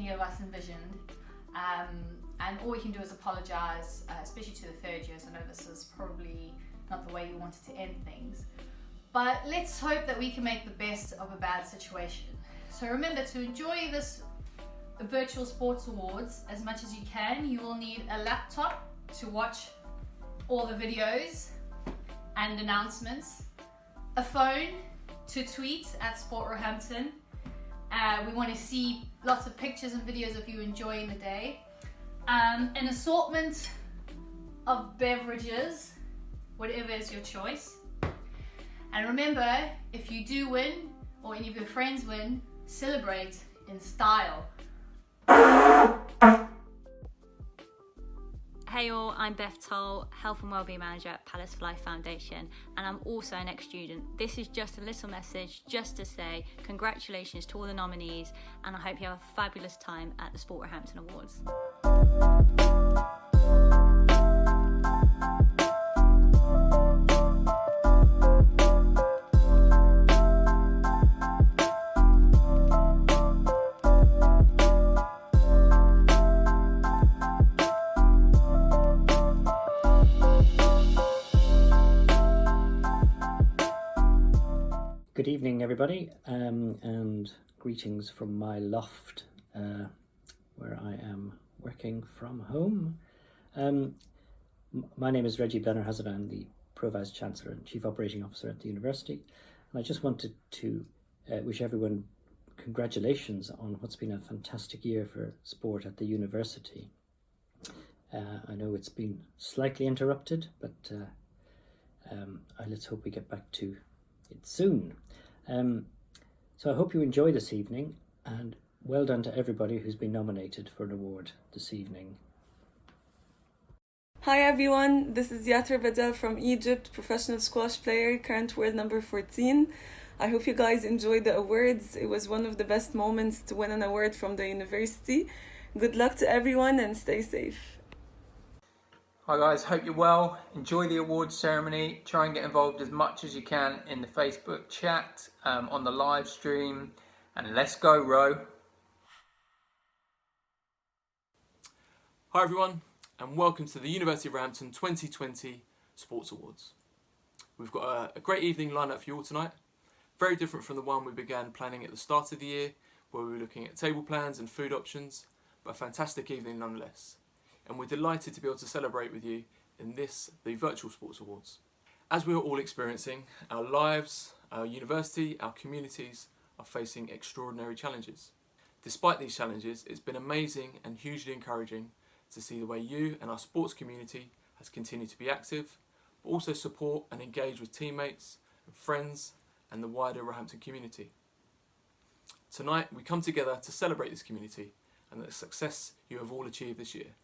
any of us envisioned. And all we can do is apologise, especially to the third years. I know this is probably not the way you wanted to end things. But let's hope that we can make the best of a bad situation. So remember, to enjoy this virtual sports awards as much as you can, you will need a laptop to watch all the videos and announcements, a phone to tweet at Sport Roehampton. We want to see lots of pictures and videos of you enjoying the day. An assortment of beverages, whatever is your choice. And remember, if you do win, or any of your friends win, celebrate in style. Hey all, I'm Beth Toll, Health and Wellbeing Manager at Palace for Life Foundation, and I'm also an ex-student. This is just a little message just to say congratulations to all the nominees, and I hope you have a fabulous time at the Sport Roehampton Awards. Good evening, everybody, and greetings from my loft, where I am working from home. My name is Reggie Blenner-Hazard. I'm the Pro-Vice Chancellor and Chief Operating Officer at the University, and I just wanted to wish everyone congratulations on what's been a fantastic year for sport at the University. I know it's been slightly interrupted, but let's hope we get back to it soon. So I hope you enjoy this evening, and well done to everybody who's been nominated for an award this evening. Hi everyone, this is Yatra Badel from Egypt, professional squash player, current world number 14. I hope you guys enjoyed the awards. It was one of the best moments to win an award from the university. Good luck to everyone and stay safe. Hi guys, hope you're well. Enjoy the awards ceremony. Try and get involved as much as you can in the Facebook chat, on the live stream, and let's go, Ro. Hi everyone, and welcome to the University of Roehampton 2020 Sports Awards. We've got a great evening lined up for you all tonight. Very different from the one we began planning at the start of the year, where we were looking at table plans and food options, but a fantastic evening nonetheless. And we're delighted to be able to celebrate with you in the Virtual Sports Awards. As we're all experiencing, our lives, our university, our communities are facing extraordinary challenges. Despite these challenges, it's been amazing and hugely encouraging to see the way you and our sports community has continued to be active, but also support and engage with teammates and friends and the wider Roehampton community. Tonight, we come together to celebrate this community and the success you have all achieved this year.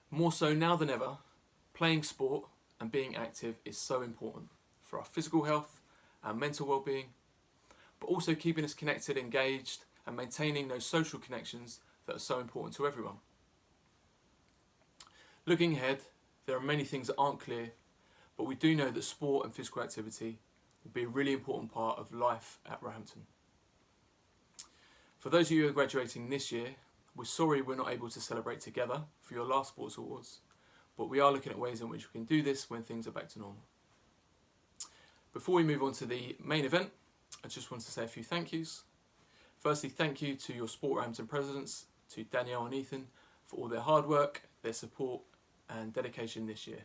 More so now than ever, playing sport and being active is so important for our physical health, our mental well-being, but also keeping us connected, engaged, and maintaining those social connections that are so important to everyone. Looking ahead, there are many things that aren't clear, but we do know that sport and physical activity will be a really important part of life at Roehampton. For those of you who are graduating this year, we're sorry we're not able to celebrate together for your last Sports Awards, but we are looking at ways in which we can do this when things are back to normal. Before we move on to the main event, I just want to say a few thank yous. Firstly, thank you to your Sport Roehampton presidents, to Danielle and Ethan, for all their hard work, their support and dedication this year.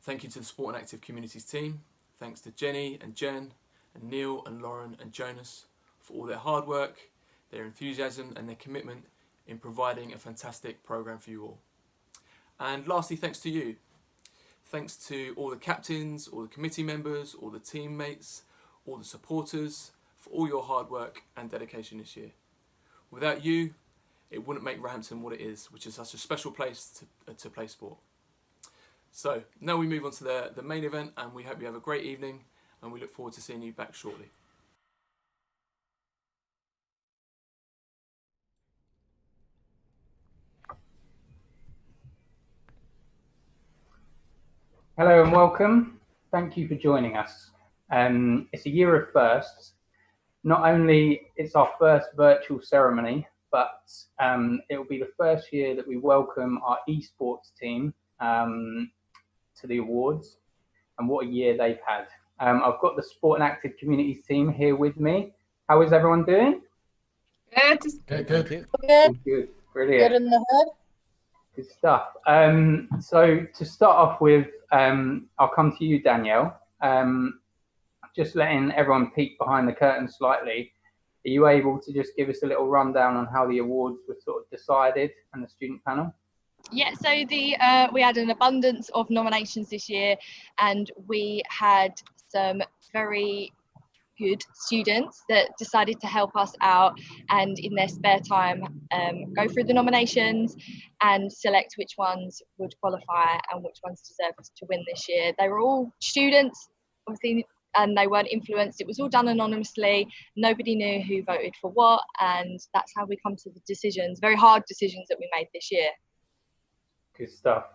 Thank you to the Sport and Active Communities team. Thanks to Jenny and Jen, and Neil and Lauren and Jonas for all their hard work, their enthusiasm and their commitment in providing a fantastic programme for you all. And lastly, thanks to you. Thanks to all the captains, all the committee members, all the teammates, all the supporters for all your hard work and dedication this year. Without you, it wouldn't make Roehampton what it is, which is such a special place to play sport. So now we move on to the main event, and we hope you have a great evening, and we look forward to seeing you back shortly. Hello and welcome. Thank you for joining us. It's a year of firsts. Not only it's our first virtual ceremony, but it will be the first year that we welcome our esports team to the awards, and what a year they've had. I've got the Sport and Active Communities team here with me. How is everyone doing? Good. Good. Brilliant. Good in the hood. Good stuff. So to start off with, I'll come to you, Danielle. Just letting everyone peek behind the curtain slightly. Are you able to just give us a little rundown on how the awards were sort of decided and the student panel? Yeah, so we had an abundance of nominations this year, and we had some very good students that decided to help us out and in their spare time go through the nominations and select which ones would qualify and which ones deserved to win this year. They were all students, obviously, and they weren't influenced. It was all done anonymously. Nobody knew who voted for what, and that's how we come to the decisions, very hard decisions that we made this year. Good stuff.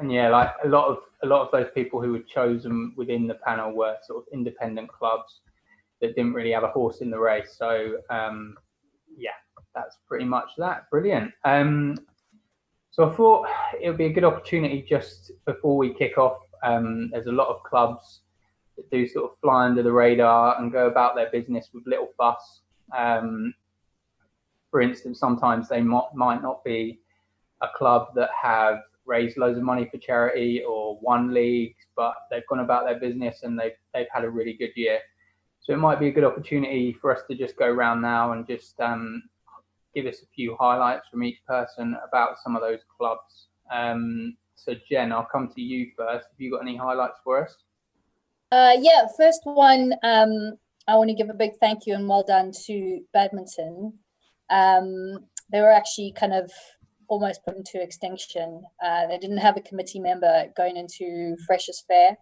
And yeah, like a lot of those people who were chosen within the panel were sort of independent clubs that didn't really have a horse in the race. So yeah, that's pretty much that. Brilliant. So I thought it would be a good opportunity just before we kick off. There's a lot of clubs that do sort of fly under the radar and go about their business with little fuss. For instance, sometimes they might not be a club that have raised loads of money for charity or won leagues, but they've gone about their business and they've had a really good year. So it might be a good opportunity for us to just go around now and just give us a few highlights from each person about some of those clubs. So Jen, I'll come to you first. Have you got any highlights for us? Yeah, first one, I want to give a big thank you and well done to badminton. They were actually kind of almost put into extinction. They didn't have a committee member going into Freshers Fair.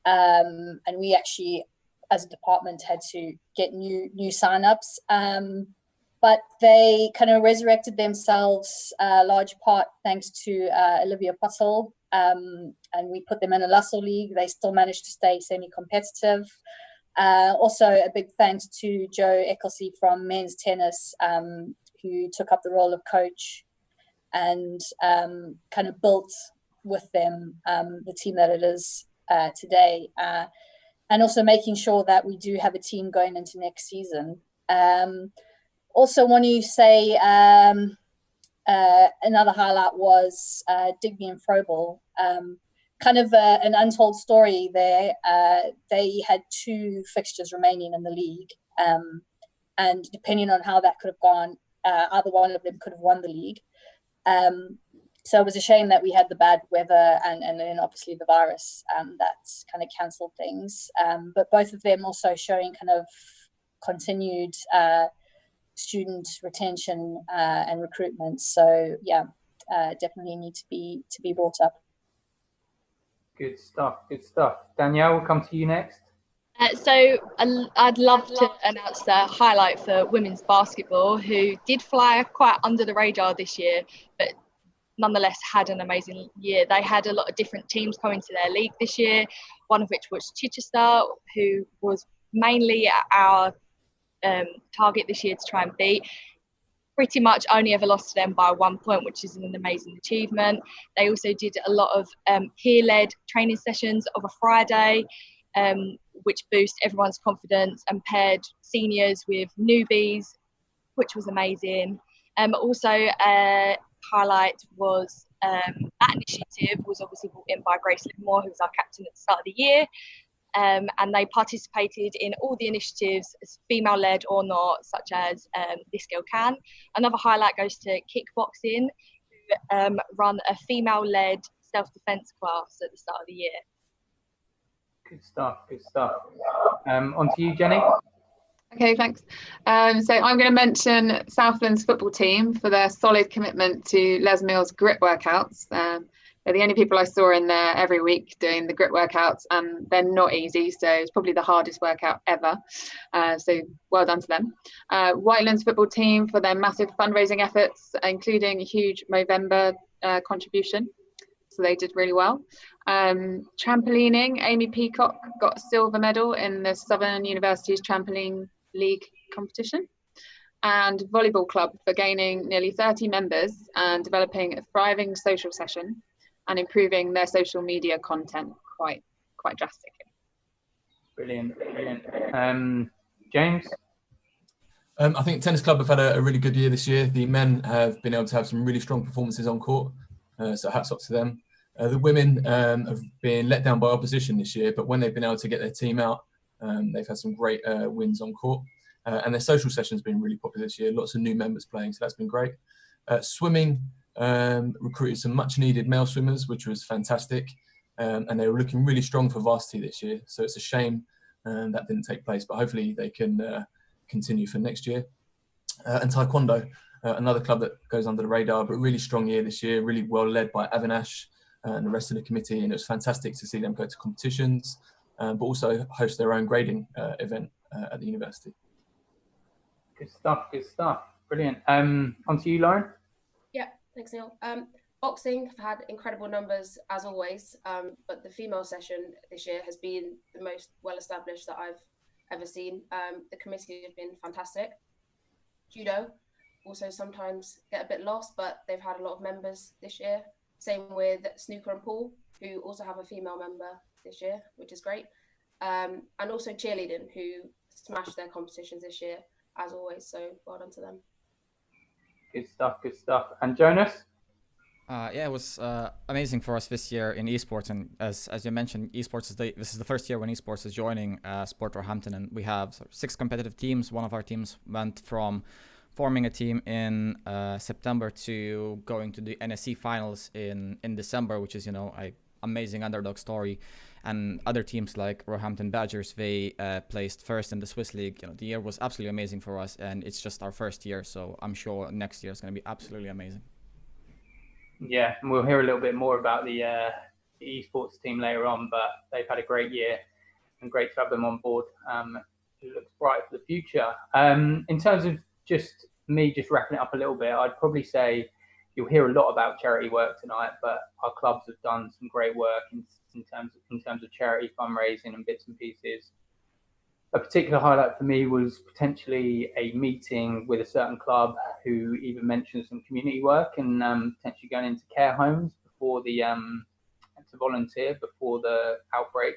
And we actually, as a department, had to get new sign-ups. But they kind of resurrected themselves, large part thanks to Olivia Pottle. And we put them in a Lussell League. They still managed to stay semi-competitive. Also, a big thanks to Joe ECKERSLEY from men's tennis, who took up the role of coach and kind of built with them the team that it is today. And also making sure that we do have a team going into next season. Also want to say another highlight was Digby and FROEBEL. Kind of an untold story there. They had 2 fixtures remaining in the league. And depending on how that could have gone, either one of them could have won the league. So it was a shame that we had the bad weather and then obviously the virus that's kind of cancelled things. But both of them also showing kind of continued student retention and recruitment. So yeah, definitely need to be brought up. Good stuff. Danielle, we'll come to you next. So I'd love to announce the highlight for women's basketball, who did fly quite under the radar this year, but nonetheless had an amazing year. They had a lot of different teams coming to their league this year, one of which was Chichester, who was mainly our target this year to try and beat. Pretty much only ever lost to them by 1 point, which is an amazing achievement. They also did a lot of peer-led training sessions of a Friday, which boost everyone's confidence and paired seniors with newbies, which was amazing. Also, highlight was that initiative was obviously brought in by Grace Livermore, who was our captain at the start of the year. And they participated in all the initiatives, female-led or not, such as This Girl Can. Another highlight goes to Kickboxing, who run a female-led self-defense class at the start of the year. Good stuff. On to you, Jenny. Okay, thanks. So I'm going to mention Southland's football team for their solid commitment to Les Mills grit workouts. They're the only people I saw in there every week doing the grit workouts, and they're not easy, so it's probably the hardest workout ever. So well done to them. Whiteland's football team for their massive fundraising efforts, including a huge Movember contribution. So they did really well. Trampolining, AIMEE Peacock got a silver medal in the Southern University's Trampoline League competition. and volleyball club for gaining nearly 30 members and developing a thriving social session and improving their social media content quite drastically. Brilliant, brilliant. James? I think Tennis Club have had a really good year this year. The men have been able to have some really strong performances on court, so hats off to them. The women have been let down by opposition this year, but when they've been able to get their team out, they've had some great wins on court. And their social session's been really popular this year. Lots of new members playing, so that's been great. Swimming recruited some much needed male swimmers, which was fantastic. And they were looking really strong for varsity this year. So it's a shame that didn't take place, but hopefully they can continue for next year. And Taekwondo, another club that goes under the radar, but really strong year this year, really well led by AVINASH and the rest of the committee. And it was fantastic to see them go to competitions, but also host their own grading event at the university. Good stuff, good stuff. Brilliant. On to you, Lauren. Yeah, thanks, Neil. Boxing have had incredible numbers as always, but the female session this year has been the most well established that I've ever seen. The committee have been fantastic. Judo also sometimes get a bit lost, but they've had a lot of members this year. Same with snooker and pool, who also have a female member this year, which is great. And also cheerleading, who smashed their competitions this year as always. So well done to them. Good stuff, good stuff. And Jonas? Yeah, it was amazing for us this year in esports, and as you mentioned, esports this is the first year when esports is joining Sport Roehampton, and we have 6 competitive teams. One of our teams went from forming a team in September to going to the NSC finals in December, which is, you know, a amazing underdog story. And other teams like Roehampton Badgers, they placed first in the Swiss League. You know, the year was absolutely amazing for us, and it's just our first year, so I'm sure next year is going to be absolutely amazing. Yeah, and we'll hear a little bit more about the esports team later on, but they've had a great year and great to have them on board. It looks bright for the future. In terms of just wrapping it up a little bit, I'd probably say you'll hear a lot about charity work tonight, but our clubs have done some great work in terms of charity fundraising and bits and pieces. A particular highlight for me was potentially a meeting with a certain club who even mentioned some community work and potentially going into care homes before the to volunteer before the outbreak.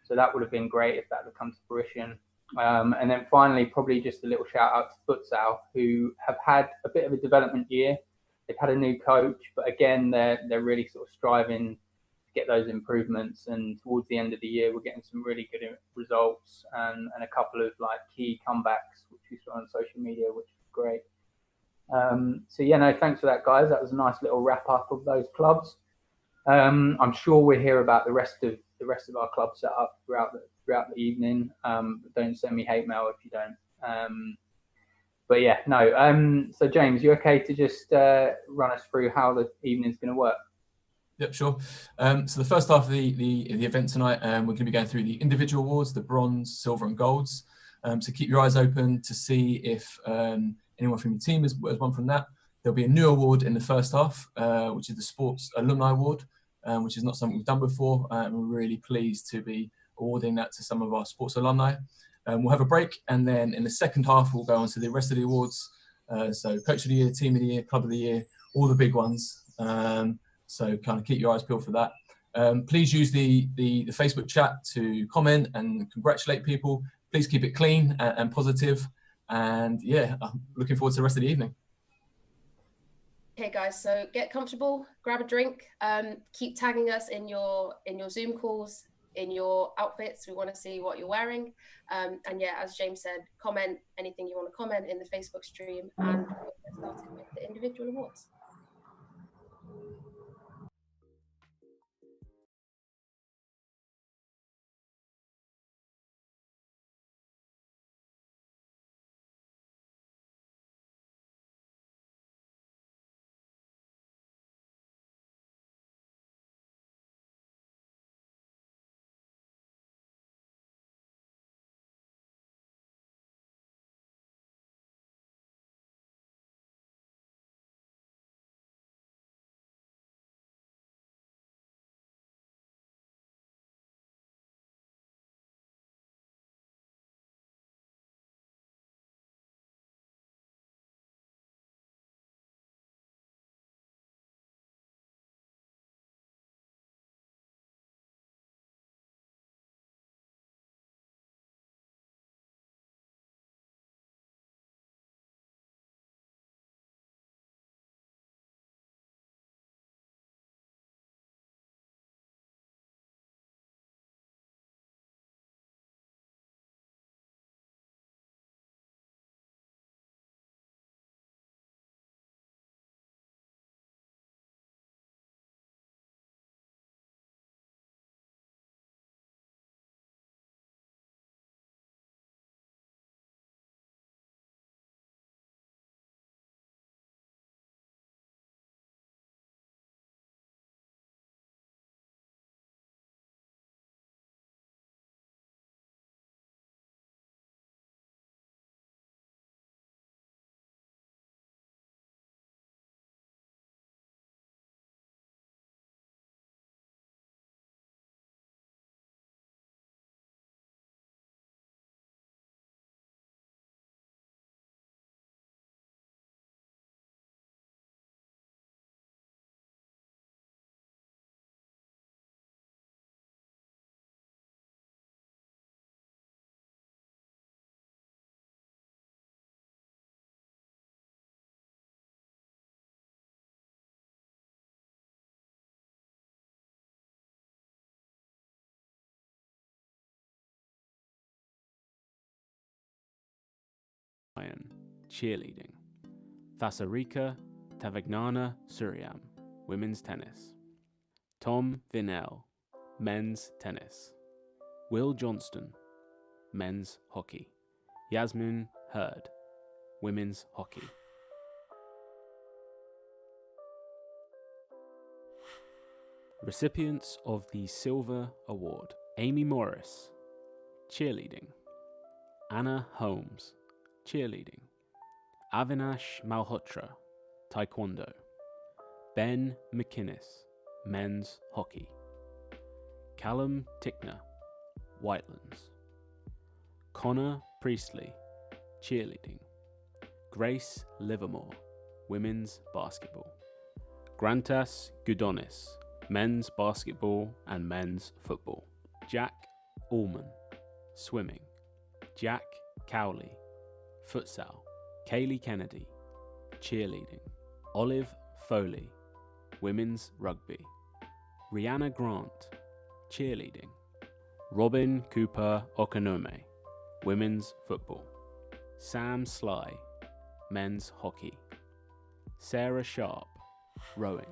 So that would have been great if that had come to fruition. And then finally, probably just a little shout out to futsal, who have had a bit of a development year. They've had a new coach, but again, they're really sort of striving get those improvements, and towards the end of the year we're getting some really good results and a couple of like key comebacks which we saw on social media, which is great. So yeah, no, thanks for that, guys. That was a nice little wrap up of those clubs. I'm sure we'll hear about the rest of our club set up throughout the evening. But don't send me hate mail if you don't. But yeah, no. So James, you okay to just run us through how the evening's going to work? Yep, sure. So the first half of the event tonight, we're going to be going through the individual awards, the bronze, silver and golds. So keep your eyes open to see if anyone from your team has won from that. There'll be a new award in the first half, which is the Sports Alumni Award, which is not something we've done before. And we're really pleased to be awarding that to some of our sports alumni. We'll have a break, and then in the second half, we'll go on to the rest of the awards. So Coach of the Year, Team of the Year, Club of the Year, all the big ones. So kind of keep your eyes peeled for that. Please use the Facebook chat to comment and congratulate people. Please keep it clean and positive. And yeah, I'm looking forward to the rest of the evening. Okay, guys, so get comfortable, grab a drink, keep tagging us in your Zoom calls, in your outfits. We want to see what you're wearing. And yeah, as James said, comment anything you want to comment in the Facebook stream, and we'll get started with the individual awards. cheerleading. Thasarika Tavegnana Suryam, women's tennis. Tom VINNELL, men's tennis. Will Johnston, men's hockey. Yasmin Hurd, women's hockey. Recipients of the Silver Award: Amy Morris, cheerleading. Anna Holmes, cheerleading. Avinash Malhotra, taekwondo. Ben McInnes, men's hockey. Callum Tickner, Whitelands. Connor Priestley, cheerleading. Grace Livermore, women's basketball. Grantas Gudonis, men's basketball and men's football. Jack Allman, swimming. Jack Cowley, futsal. Kaylee Kennedy, cheerleading. Olive Foley, women's rugby. Rihanna Grant, cheerleading. Robin Cooper Okonome, women's football. Sam Sly, men's hockey. Sarah Sharp, rowing.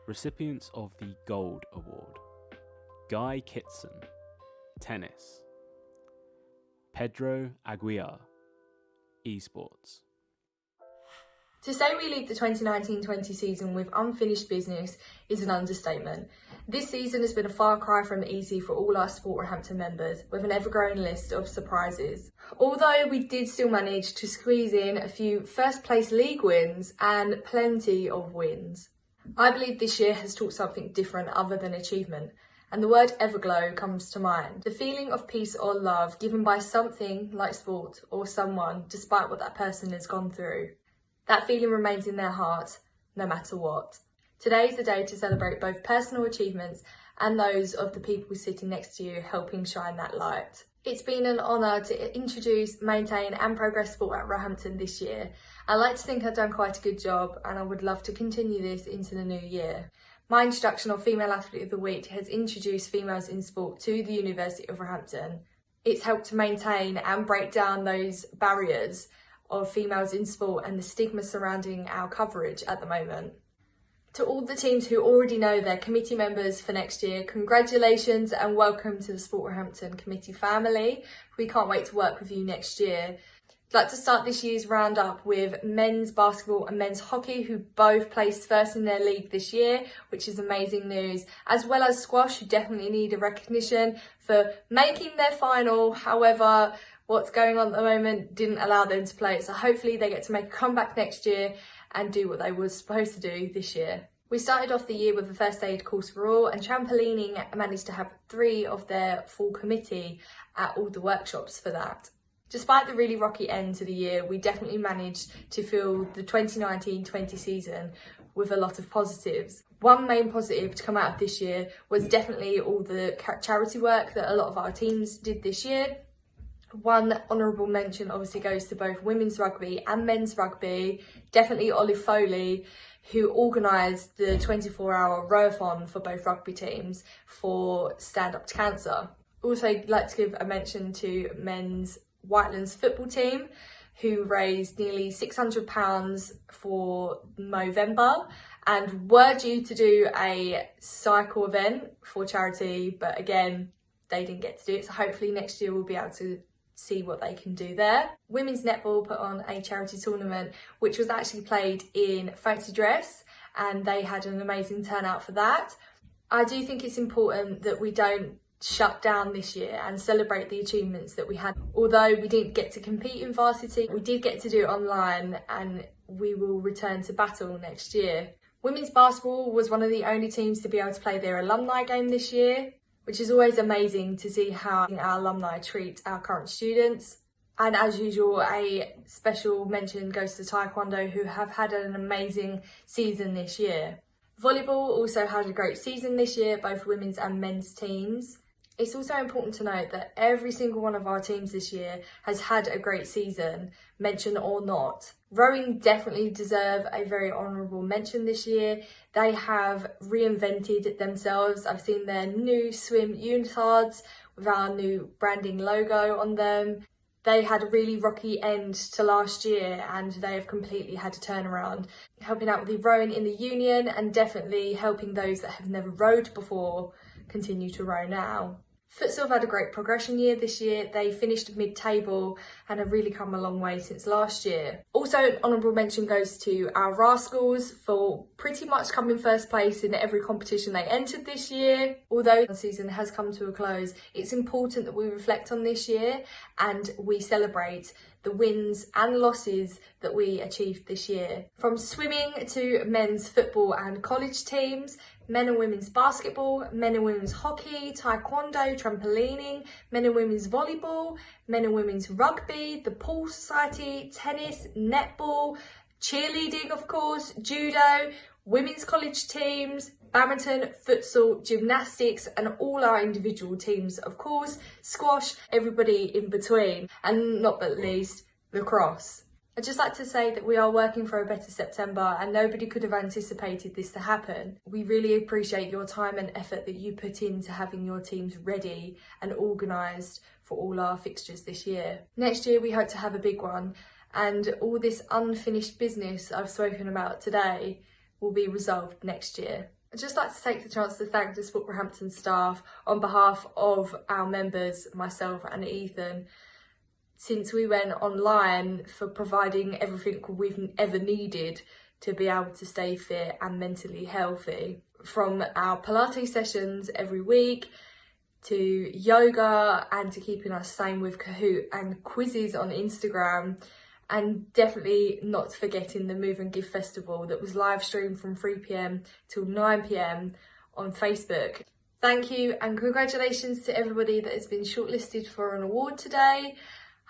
Recipients of the Gold Award: Guy Kitson, tennis. Pedro Aguiar, esports. To say we leave the 2019-20 season with unfinished business is an understatement. This season has been a far cry from easy for all our Sport Roehampton members, with an ever-growing list of surprises. Although we did still manage to squeeze in a few first-place league wins and plenty of wins. I believe this year has taught something different other than achievement, and the word everglow comes to mind. The feeling of peace or love given by something like sport or someone, despite what that person has gone through. That feeling remains in their heart, no matter what. Today is the day to celebrate both personal achievements and those of the people sitting next to you, helping shine that light. It's been an honour to introduce, maintain and progress sport at Roehampton this year. I like to think I've done quite a good job, and I would love to continue this into the new year. My introduction of Female Athlete of the Week has introduced females in sport to the University of Roehampton. It's helped to maintain and break down those barriers of females in sport and the stigma surrounding our coverage at the moment. To all the teams who already know their committee members for next year, congratulations and welcome to the Sport Roehampton committee family. We can't wait to work with you next year. I'd like to start this year's roundup with men's basketball and men's hockey, who both placed first in their league this year, which is amazing news, as well as squash, who definitely need a recognition for making their final. However, what's going on at the moment didn't allow them to play, so hopefully they get to make a comeback next year and do what they were supposed to do this year. We started off the year with a first aid course for all, and trampolining managed to have 3 of their full committee at all the workshops for that. Despite the really rocky end to the year, we definitely managed to fill the 2019-20 season with a lot of positives. One main positive to come out of this year was definitely all the charity work that a lot of our teams did this year. One honourable mention obviously goes to both women's rugby and men's rugby, definitely Olive Foley, who organised the 24-hour rowathon for both rugby teams for Stand Up to Cancer. Also, I'd like to give a mention to men's Whitelands football team, who raised nearly £600 for Movember and were due to do a cycle event for charity, but again, they didn't get to do it, so hopefully next year we'll be able to see what they can do there. Women's netball put on a charity tournament which was actually played in fancy dress, and they had an amazing turnout for that. I do think it's important that we don't shut down this year and celebrate the achievements that we had. Although we didn't get to compete in varsity, we did get to do it online, and we will return to battle next year. Women's basketball was one of the only teams to be able to play their alumni game this year, which is always amazing to see how our alumni treat our current students. And as usual, a special mention goes to Taekwondo, who have had an amazing season this year. Volleyball also had a great season this year, both women's and men's teams. It's also important to note that every single one of our teams this year has had a great season, mention or not. Rowing definitely deserve a very honourable mention this year. They have reinvented themselves. I've seen their new swim unitards with our new branding logo on them. They had a really rocky end to last year and they have completely had a turnaround, helping out with the rowing in the union and definitely helping those that have never rowed before continue to row now. Futsal have had a great progression year this year. They finished mid-table and have really come a long way since last year. Also, an honourable mention goes to our Rascals for pretty much coming first place in every competition they entered this year. Although the season has come to a close, it's important that we reflect on this year and we celebrate the wins and losses that we achieved this year. From swimming to men's football and college teams, men and women's basketball, men and women's hockey, taekwondo, trampolining, men and women's volleyball, men and women's rugby, the pool society, tennis, netball, cheerleading of course, judo, women's college teams, badminton, futsal, gymnastics, and all our individual teams of course, squash, everybody in between, and not but least, lacrosse. I'd just like to say that we are working for a better September and nobody could have anticipated this to happen. We really appreciate your time and effort that you put into having your teams ready and organised for all our fixtures this year. Next year we hope to have a big one and all this unfinished business I've spoken about today will be resolved next year. I'd just like to take the chance to thank the Sport Roehampton staff on behalf of our members, myself and Ethan, since we went online, for providing everything we've ever needed to be able to stay fit and mentally healthy. From our Pilates sessions every week, to yoga, and to keeping us sane with Kahoot and quizzes on Instagram, and definitely not forgetting the Move and Give Festival that was live streamed from 3 PM till 9 PM on Facebook. Thank you and congratulations to everybody that has been shortlisted for an award today.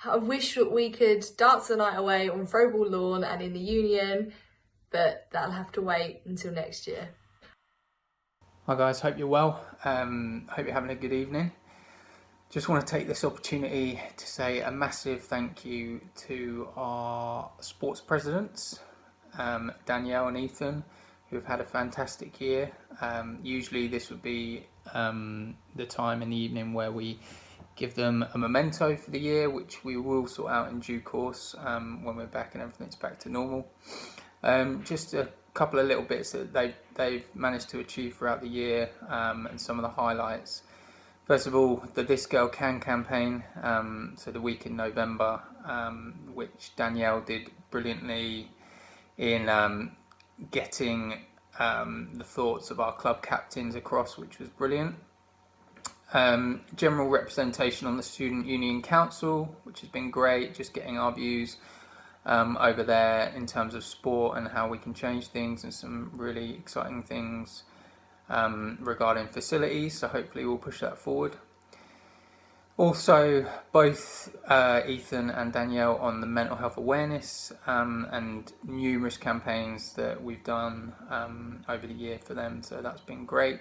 I wish that we could dance the night away on FROEBEL lawn and in the union, but that'll have to wait until next year. Hi guys, hope you're well. Hope you're having a good evening. Just want to take this opportunity to say a massive thank you to our sports presidents, Danielle and Ethan, who have had a fantastic year. Usually this would be the time in the evening where we give them a memento for the year, which we will sort out in due course when we're back and everything's back to normal. Just a couple of little bits that they've managed to achieve throughout the year and some of the highlights. First of all, the This Girl Can campaign, so the week in November, which Danielle did brilliantly in getting the thoughts of our club captains across, which was brilliant. General representation on the Student Union Council, which has been great, just getting our views over there in terms of sport and how we can change things, and some really exciting things regarding facilities, so hopefully we'll push that forward. Also, both Ethan and Danielle on the mental health awareness and numerous campaigns that we've done over the year for them, so that's been great,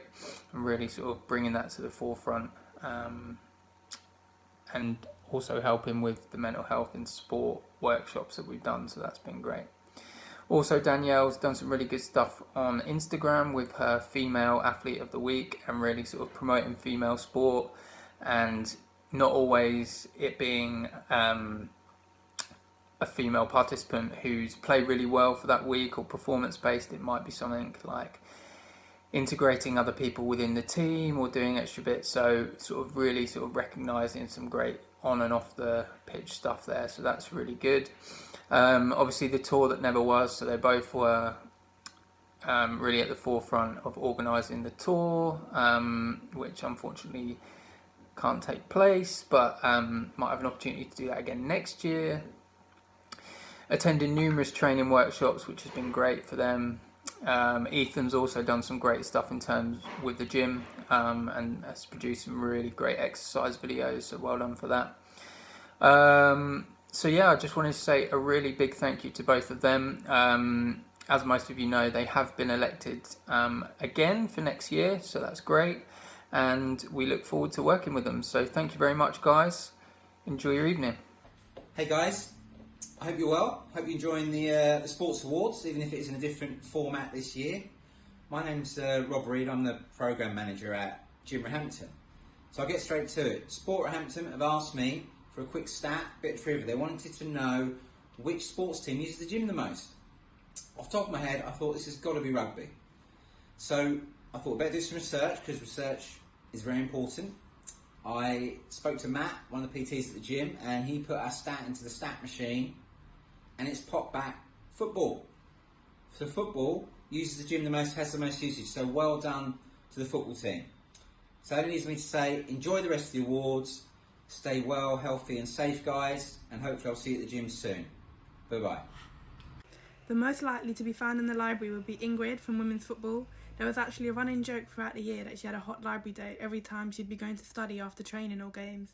and really sort of bringing that to the forefront and also helping with the mental health and sport workshops that we've done, so that's been great. Also, Danielle's done some really good stuff on Instagram with her Female Athlete of the Week and really sort of promoting female sport, and not always it being a female participant who's played really well for that week or performance based. It might be something like integrating other people within the team or doing extra bits, so sort of really sort of recognising some great on and off the pitch stuff there, so that's really good. Obviously the tour that never was, so they both were really at the forefront of organising the tour, which unfortunately can't take place, but might have an opportunity to do that again next year. Attending numerous training workshops, which has been great for them. Ethan's also done some great stuff in terms with the gym and has produced some really great exercise videos, so well done for that. So yeah, I just wanted to say a really big thank you to both of them. As most of you know, they have been elected again for next year, so that's great. and we look forward to working with them. So thank you very much, guys. Enjoy your evening. Hey guys, I hope you're well. Hope you're enjoying the Sports Awards, even if it is in a different format this year. My name's Rob Reed. I'm the Programme Manager at Gym Roehampton. So I'll get straight to it. Sport Roehampton have asked me for a quick stat, bit of trivia. They wanted to know which sports team uses the gym the most. Off the top of my head, I thought this has got to be rugby. So I thought I'd better do some research, because research is very important. I spoke to Matt, one of the PTs at the gym, and he put our stat into the stat machine, and it's popped back football. So football uses the gym the most, has the most usage, so well done to the football team. So that leaves me to say, enjoy the rest of the awards, stay well, healthy and safe, guys, and hopefully I'll see you at the gym soon. Bye-bye. The most likely to be found in the library would be Ingrid from women's football. There was actually a running joke throughout the year that she had a hot library day every time she'd be going to study after training or games.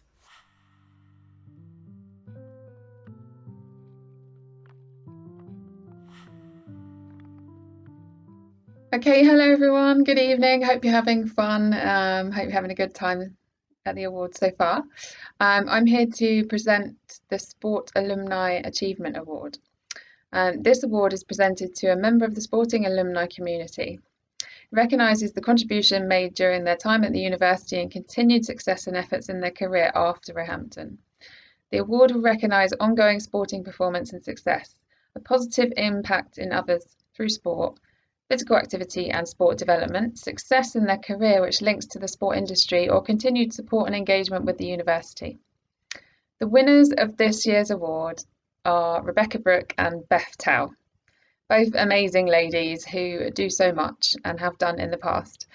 Okay, hello everyone, good evening. Hope you're having fun. Hope you're having a good time at the awards so far. I'm here to present the Sport Alumni Achievement Award. This award is presented to a member of the sporting alumni community. It recognises the contribution made during their time at the university and continued success and efforts in their career after Roehampton. The award will recognise ongoing sporting performance and success, a positive impact in others through sport, physical activity and sport development, success in their career which links to the sport industry, or continued support and engagement with the university. The winners of this year's award are Rebecca Brooke and Beth Tao, both amazing ladies who do so much and have done in the past.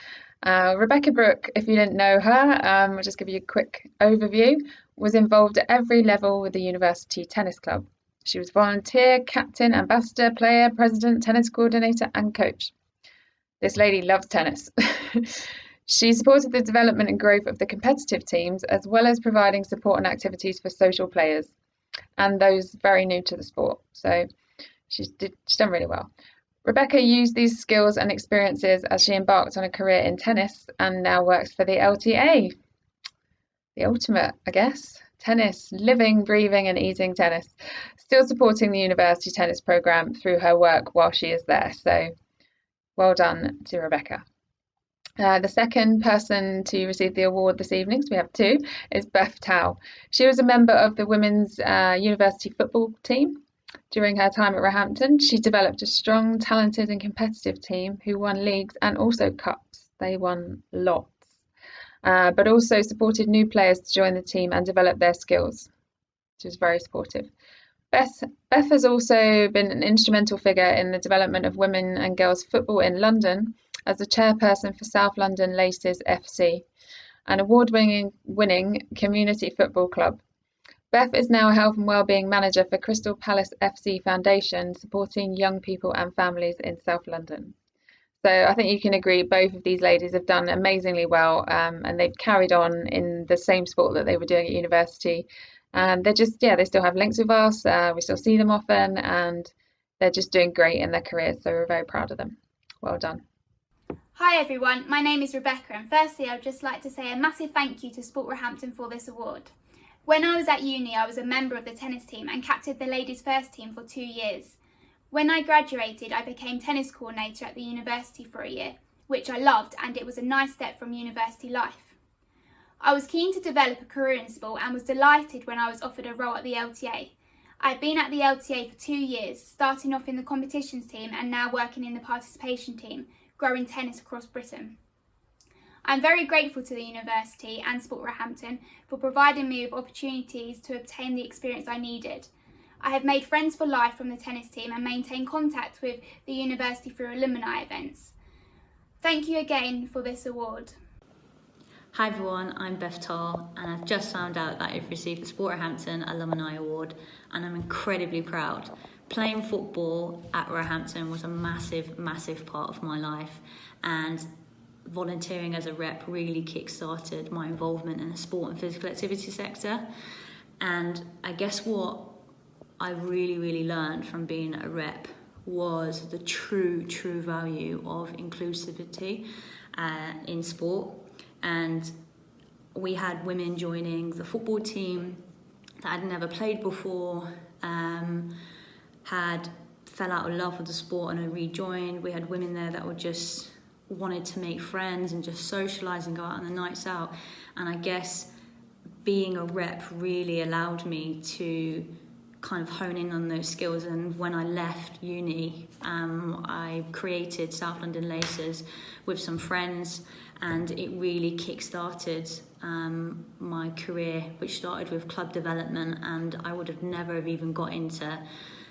Rebecca Brooke, if you didn't know her, I'll just give you a quick overview, was involved at every level with the university tennis club. She was volunteer, captain, ambassador, player, president, tennis coordinator and coach. This lady loves tennis. She supported the development and growth of the competitive teams, as well as providing support and activities for social players and those very new to the sport. So she's done really well. Rebecca used these skills and experiences as she embarked on a career in tennis and now works for the LTA. The ultimate, I guess. Tennis, living, breathing and eating tennis. Still supporting the university tennis programme through her work while she is there. So well done to Rebecca. The second person to receive the award this evening, so we have two, is Beth Tao. She was a member of the women's university football team. During her time at Roehampton, she developed a strong, talented and competitive team who won leagues and also cups. They won lots, but also supported new players to join the team and develop their skills. She was very supportive. Beth has also been an instrumental figure in the development of women and girls football in London as the chairperson for South London Laces FC, an award-winning community football club. Beth is now a health and wellbeing manager for Crystal Palace FC Foundation, supporting young people and families in South London. So I think you can agree both of these ladies have done amazingly well, and they've carried on in the same sport that they were doing at university. And they're just, they still have links with us. We still see them often, and they're just doing great in their careers. So we're very proud of them. Well done. Hi everyone, my name is Rebecca, and firstly I'd just like to say a massive thank you to Sport Roehampton for this award. When I was at uni, I was a member of the tennis team and captained the ladies' first team for 2 years. When I graduated, I became tennis coordinator at the university for a year, which I loved, and it was a nice step from university life. I was keen to develop a career in sport and was delighted when I was offered a role at the LTA. I've been at the LTA for 2 years, starting off in the competitions team and now working in the participation team, growing tennis across Britain. I'm very grateful to the university and Sport Roehampton for providing me with opportunities to obtain the experience I needed. I have made friends for life from the tennis team and maintained contact with the university through alumni events. Thank you again for this award. Hi everyone, I'm Beth Tao, and I've just found out that I've received the Sport Roehampton Alumni Award, and I'm incredibly proud. Playing football at Roehampton was a massive, massive part of my life, and volunteering as a rep really kick-started my involvement in the sport and physical activity sector. And I guess what I really learned from being a rep was the true value of inclusivity in sport. and we had women joining the football team that had never played before, fell out of love with the sport and had rejoined. We had women there that were just wanted to make friends and just socialise and go out on the nights out. And I guess being a rep really allowed me to kind of hone in on those skills. And when I left uni, I created South London Laces with some friends, and it really kick-started my career, which started with club development, and I would have never have even got into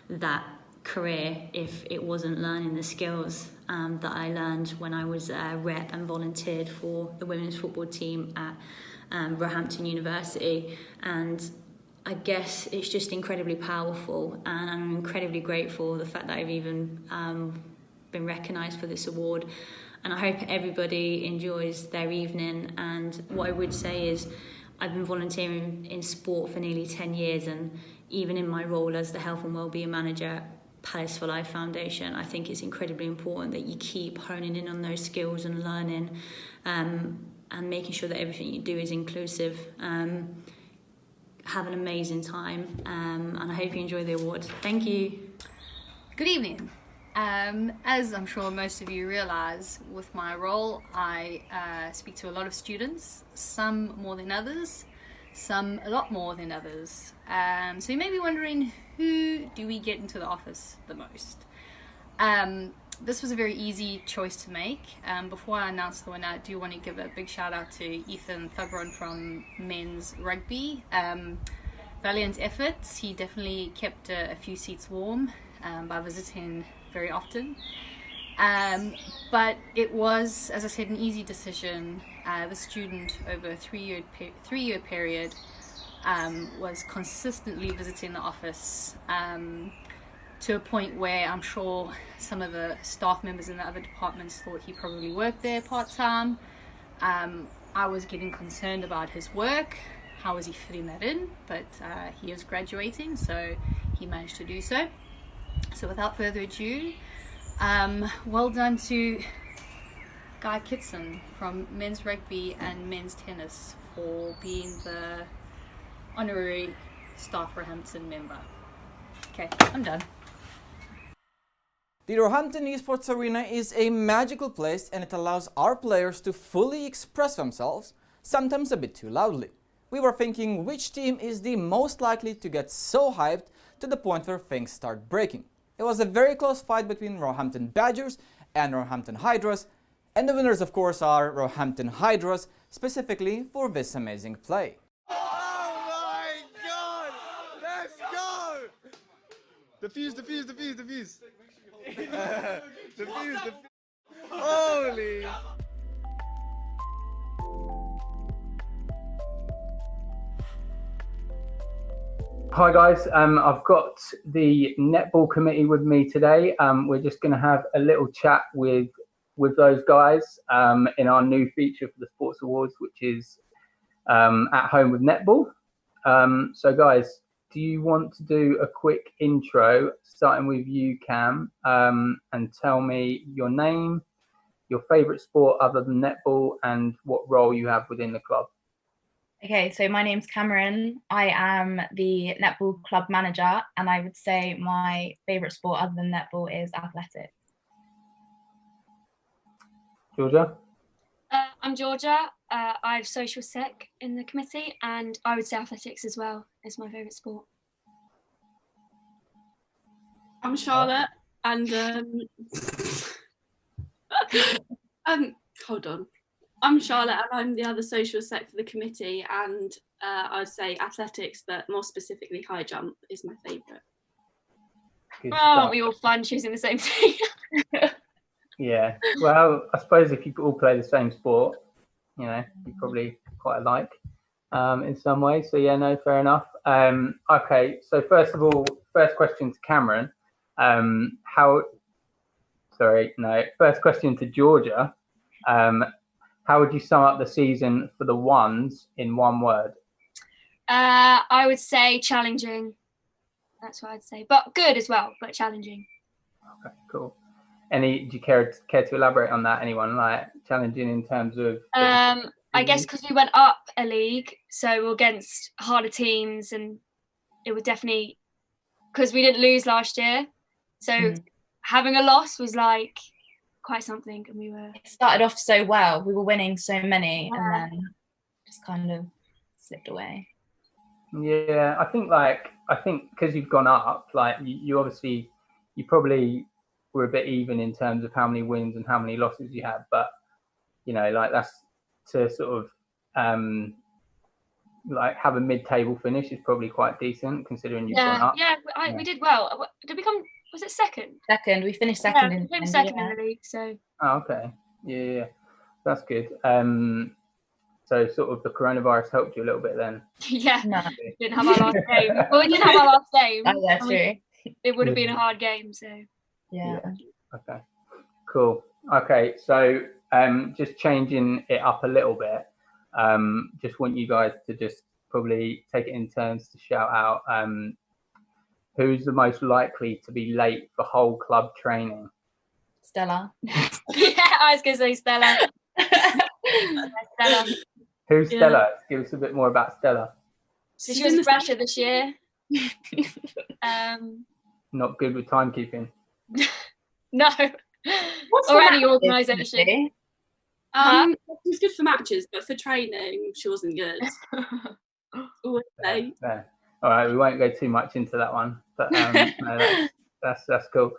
that career if it wasn't learning the skills that I learned when I was a rep and volunteered for the women's football team at Roehampton University. And I guess it's just incredibly powerful, and I'm incredibly grateful for the fact that I've even been recognised for this award. And I hope everybody enjoys their evening. And what I would say is I've been volunteering in sport for nearly 10 years, and even in my role as the Health and Wellbeing Manager at Palace for Life Foundation, I think it's incredibly important that you keep honing in on those skills and learning, and making sure that everything you do is inclusive. Have an amazing time, and I hope you enjoy the award. Thank you. Good evening. As I'm sure most of you realise, with my role, I speak to a lot of students, some more than others, some a lot more than others. So you may be wondering, who do we get into the office the most? This was a very easy choice to make. Before I announce the winner, I do want to give a big shout out to Ethan Thubron from men's rugby. Valiant efforts. He definitely kept a few seats warm by visiting very often. But it was, as I said, an easy decision. The student over a three-year period was consistently visiting the office, to a point where I'm sure some of the staff members in the other departments thought he probably worked there part-time. I was getting concerned about his work. How was he fitting that in? But he is graduating, so he managed to do so. So without further ado, well done to Guy Kitson from men's rugby and men's tennis for being the honorary staff Roehampton member. Okay, I'm done. The Roehampton Esports Arena is a magical place, and it allows our players to fully express themselves, sometimes a bit too loudly. We were thinking which team is the most likely to get so hyped to the point where things start breaking. It was a very close fight between Roehampton Badgers and Roehampton Hydras, and the winners of course are Roehampton Hydras, specifically for this amazing play. Oh my god! Let's go! Defuse. Defuse. Holy! Hi guys, I've got the netball committee with me today. We're just going to have a little chat with those guys in our new feature for the Sports Awards, which is at home with netball. So guys, do you want to do a quick intro, starting with you, Cam, and tell me your name, your favourite sport other than netball, and what role you have within the club? Okay, so my name's Cameron. I am the netball club manager, and I would say my favourite sport other than netball is athletics. Georgia? I'm Georgia. I've social sec in the committee, and I would say athletics as well is my favourite sport. I'm Charlotte, and hold on. I'm Charlotte, and I'm the other social sec for the committee, and I'd say athletics, but more specifically high jump is my favourite. Oh, we all fun choosing the same thing. Yeah, well, I suppose if you all play the same sport, you know, you probably quite alike in some ways. So yeah, no, fair enough. Okay, so first of all, first question to Cameron. First question to Georgia. How would you sum up the season for the ones in one word? I would say challenging. That's what I'd say, but good as well, but challenging. Okay, cool. Do you care to elaborate on that? Anyone, like challenging in terms of? I guess because we went up a league, so we're against harder teams, and it was definitely because we didn't lose last year, so having a loss was like quite something, and we were. It started off so well. We were winning so many, and then just kind of slipped away. Yeah, I think because you've gone up, like you obviously, you probably were a bit even in terms of how many wins and how many losses you had, but you know, like that's to sort of like have a mid-table finish is probably quite decent considering you've gone up. Yeah, we did well. Did we come? Was it second? Second, we finished second. Yeah, we finished second in the league. So. Oh, okay. Yeah, that's good. So sort of the coronavirus helped you a little bit then. Yeah, we didn't have our last game. Well, we didn't have our last game. Oh, yeah, true. It would have been a hard game. So. Yeah. Okay. Cool. Okay, so just changing it up a little bit. Just want you guys to just probably take it in turns to shout out who's the most likely to be late for whole club training. Stella. Yeah, I was going to say Stella. Stella. Who's Stella? Give us a bit more about Stella. So she was fresher this year. Not good with timekeeping. No. Or any organisation. She was good for matches, but for training, she wasn't good. Always late. Yeah. All right, we won't go too much into that one, but no, that's cool.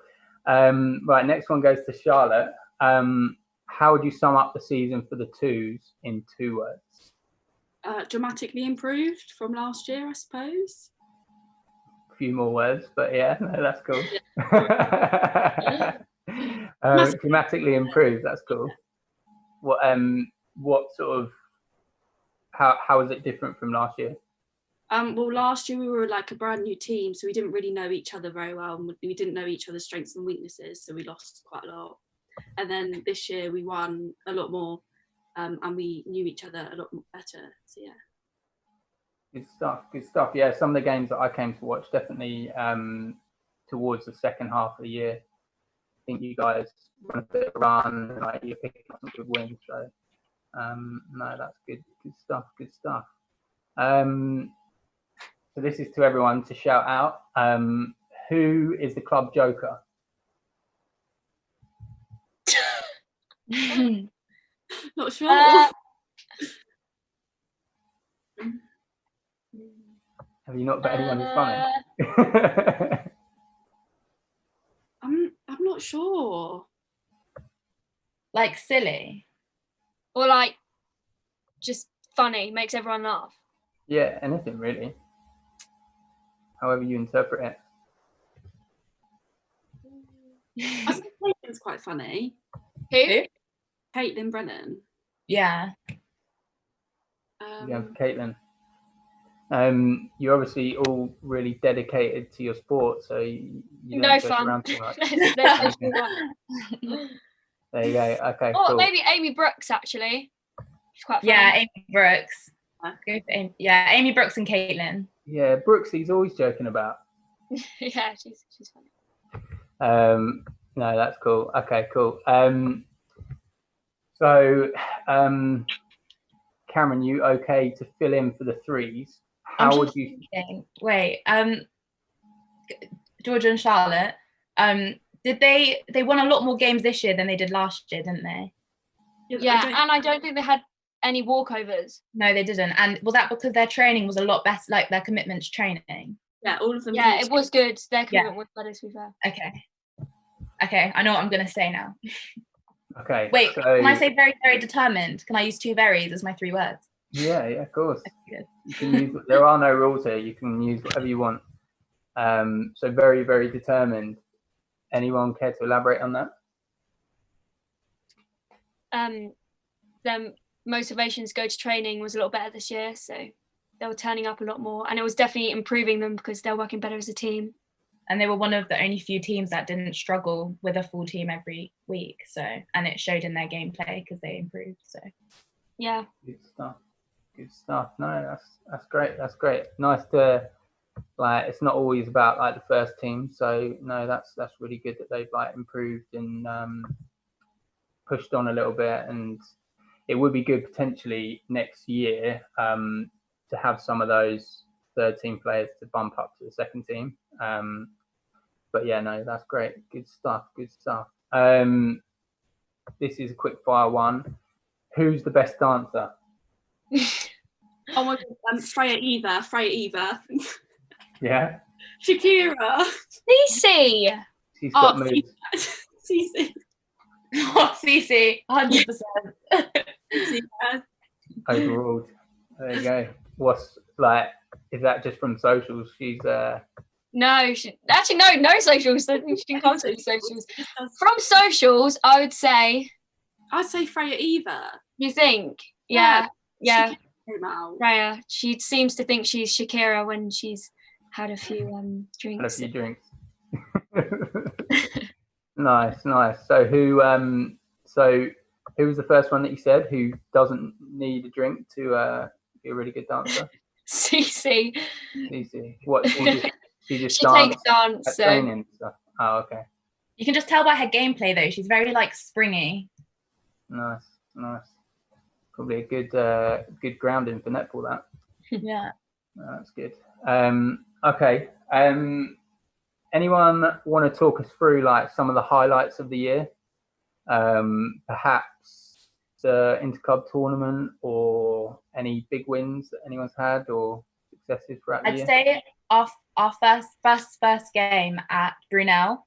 Right, next one goes to Charlotte. How would you sum up the season for the twos in 2 words? Dramatically improved from last year, I suppose. A few more words, but yeah, no, that's cool. Dramatically improved, that's cool. What sort of, how is it different from last year? Well, last year we were like a brand new team, so we didn't really know each other very well, and we didn't know each other's strengths and weaknesses, so we lost quite a lot. And then this year we won a lot more, and we knew each other a lot better. So yeah. Good stuff. Yeah, some of the games that I came to watch definitely towards the second half of the year. I think you guys went a bit of a run, like you're picking up some good wins. So no, that's good stuff. So this is to everyone to shout out. Who is the club joker? Not sure. Have you not got anyone who's funny? I'm not sure. Like silly? Or like just funny, makes everyone laugh. Yeah, anything really. However you interpret I think Caitlin's quite funny. Who? Caitlin Brennan. Yeah. Yeah, Caitlin. You're obviously all really dedicated to your sport, so you don't no joke fun. around too much. There you go. Okay. Oh, cool. maybe Amy Brooks actually. She's quite funny. Yeah, Amy Brooks. Yeah, Amy Brooks and Caitlin. Yeah, Brooks, he's always joking about. Yeah, she's funny. No, that's cool. Okay, cool. So, Cameron, you okay to fill in for the threes? How would you? Wait, Georgia and Charlotte. Did they won a lot more games this year than they did last year, didn't they? Yeah, and I don't think they had any walkovers. No, they didn't. And was that because their training was a lot better, like their commitment to training? Yeah, all of them. Yeah, it was good. Their commitment was better, to be fair. Okay, I know what I'm gonna say now. Okay. Wait, so, can I say very, very determined? Can I use 2 veries as my 3 words? Yeah, of course. Good. You can use, there are no rules here. You can use whatever you want. So very, very determined. Anyone care to elaborate on that? Their motivations to go to training was a lot better this year, so they were turning up a lot more, and it was definitely improving them because they're working better as a team. And they were one of the only few teams that didn't struggle with a full team every week. So, and it showed in their gameplay because they improved. So, yeah. Good stuff. No, that's great. That's great. Nice to, like, it's not always about like the first team. So no, that's really good that they've like improved and pushed on a little bit. And it would be good potentially next year to have some of those third team players to bump up to the second team. But yeah, no, that's great. Good stuff. Good stuff. This is a quick fire one. Who's the best dancer? Oh my God, Freya Eva. Yeah. Shakira. Cece. She's got moves. Cece. Oh, Cece, 100%. Overruled. There you go. What's like? Is that just from socials? She's No, no socials. I think she can come to socials. From socials, I'd say Freya Eva. You think? Yeah. Freya. She seems to think she's Shakira when she's had a few drinks. Had a few drinks. Nice. So who was the first one that you said who doesn't need a drink to be a really good dancer? Cece. What? She just takes dance. So. Training stuff. Oh, okay. You can just tell by her gameplay though. She's very like springy. Nice. Probably a good grounding for netball. That. Yeah. That's good. Okay. Anyone want to talk us through like some of the highlights of the year? Perhaps the interclub tournament or any big wins that anyone's had or successes throughout the year? I'd say our first game at Brunel.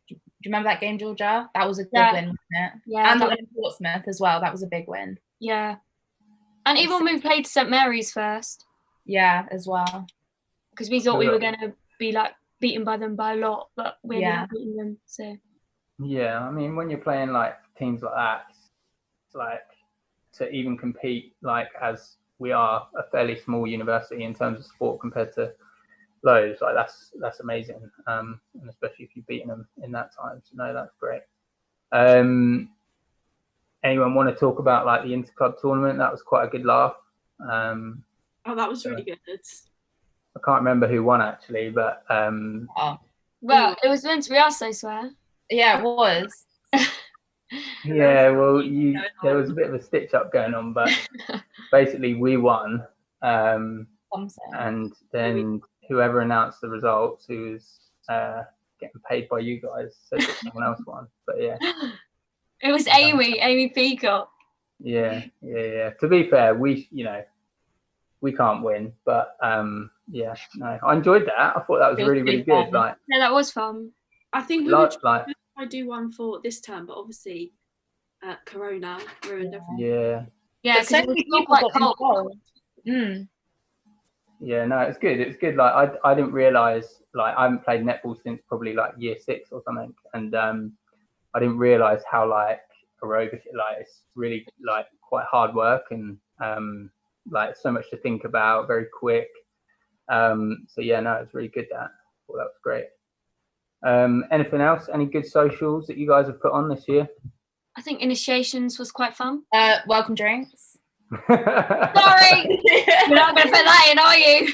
Do you remember that game, Georgia? That was a good win, wasn't it? Yeah. And the win in Portsmouth as well. That was a big win. Yeah. And even when we played St Mary's first. Yeah, as well. Because we thought we were going to be like beaten by them by a lot, but we ended up beating them. So. Yeah, I mean, when you're playing like teams like that, it's like to even compete like as we are a fairly small university in terms of sport compared to those, like that's amazing. And especially if you've beaten them in that time. So no, that's great. Anyone want to talk about like the interclub tournament? That was quite a good laugh. Oh, that was really good. I can't remember who won actually, but well, it was meant to be us, I swear. Yeah, it was. Yeah, well, there was a bit of a stitch up going on, but basically we won. And then whoever announced the results, who was getting paid by you guys, said that someone else won. But yeah, it was AIMEE Peacock. Yeah. To be fair, we can't win, but yeah, no, I enjoyed that. I thought that was really good. Like, yeah, that was fun. I think we would try to do one for this term, but obviously Corona ruined everything. Yeah, because it was quite cold. Yeah, no, it's good. It's good. Like I didn't realise, like I haven't played netball since probably like year 6 or something, and I didn't realise how like aerobic, like it's really like quite hard work and like so much to think about, very quick. So yeah, no, it's really good. That was great. Anything else? Any good socials that you guys have put on this year? I think initiations was quite fun. Welcome drinks. Sorry, you're not going to put that in, are you?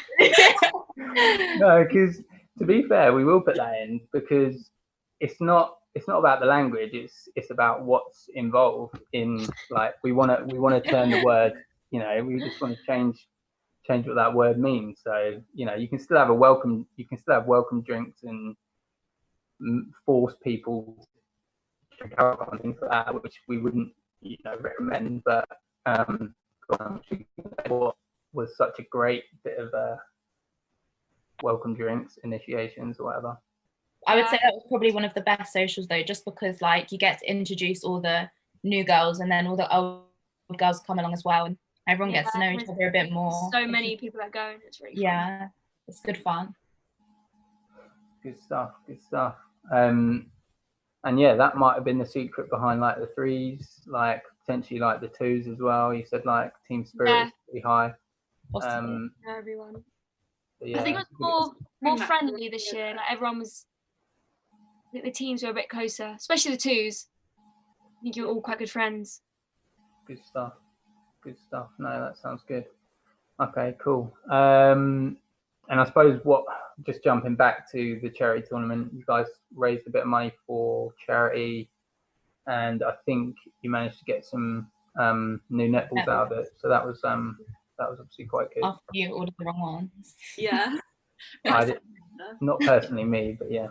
No, because to be fair, we will put that in because it's not about the language. It's about what's involved in, like, we want to turn the word. We just want to change what that word means. So you can still have welcome drinks and force people to drink alcohol and things like that, which we wouldn't recommend. But what was such a great bit of welcome drinks, initiations, or whatever. I would say that was probably one of the best socials though, just because like you get to introduce all the new girls and then all the old girls come along as well, and everyone gets to know each other a bit more. So many people that go, and it's really fun. Yeah, it's good fun. Good stuff. And yeah, that might have been the secret behind like the 3s, like potentially like the 2s as well. You said like team spirit is pretty high. Everyone. Yeah, I think it was more friendly this year. Like everyone was. I think the teams were a bit closer, especially the 2s. I think you were all quite good friends. Good stuff. No, that sounds good. Okay, cool. And I suppose just jumping back to the charity tournament, you guys raised a bit of money for charity, and I think you managed to get some new netballs out of it. So that was obviously quite good. After you ordered the wrong ones. Yeah. Not personally me, but yeah.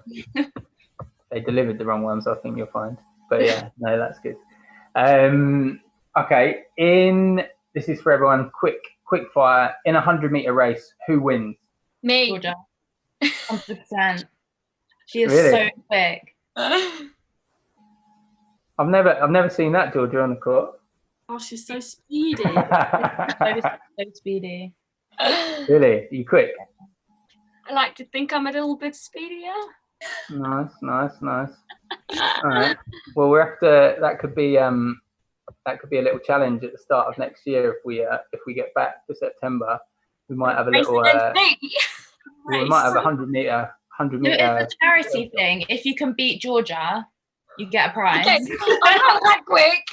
They delivered the wrong ones, I think you'll find. But yeah, no, that's good. Okay, this is for everyone. Quick fire. In a 100-meter race, who wins? Me. Georgia. 100%. She is Really? so quick. I've never seen that Georgia on the court. Oh, she's so speedy. so speedy. Really? Are you quick? I like to think I'm a little bit speedier. Nice. All right. Well, that could be a little challenge at the start of next year if we get back to September. We might have a little. We might have a 100-meter. It's a charity thing. If you can beat Georgia, you get a prize. Okay, I'm not that quick.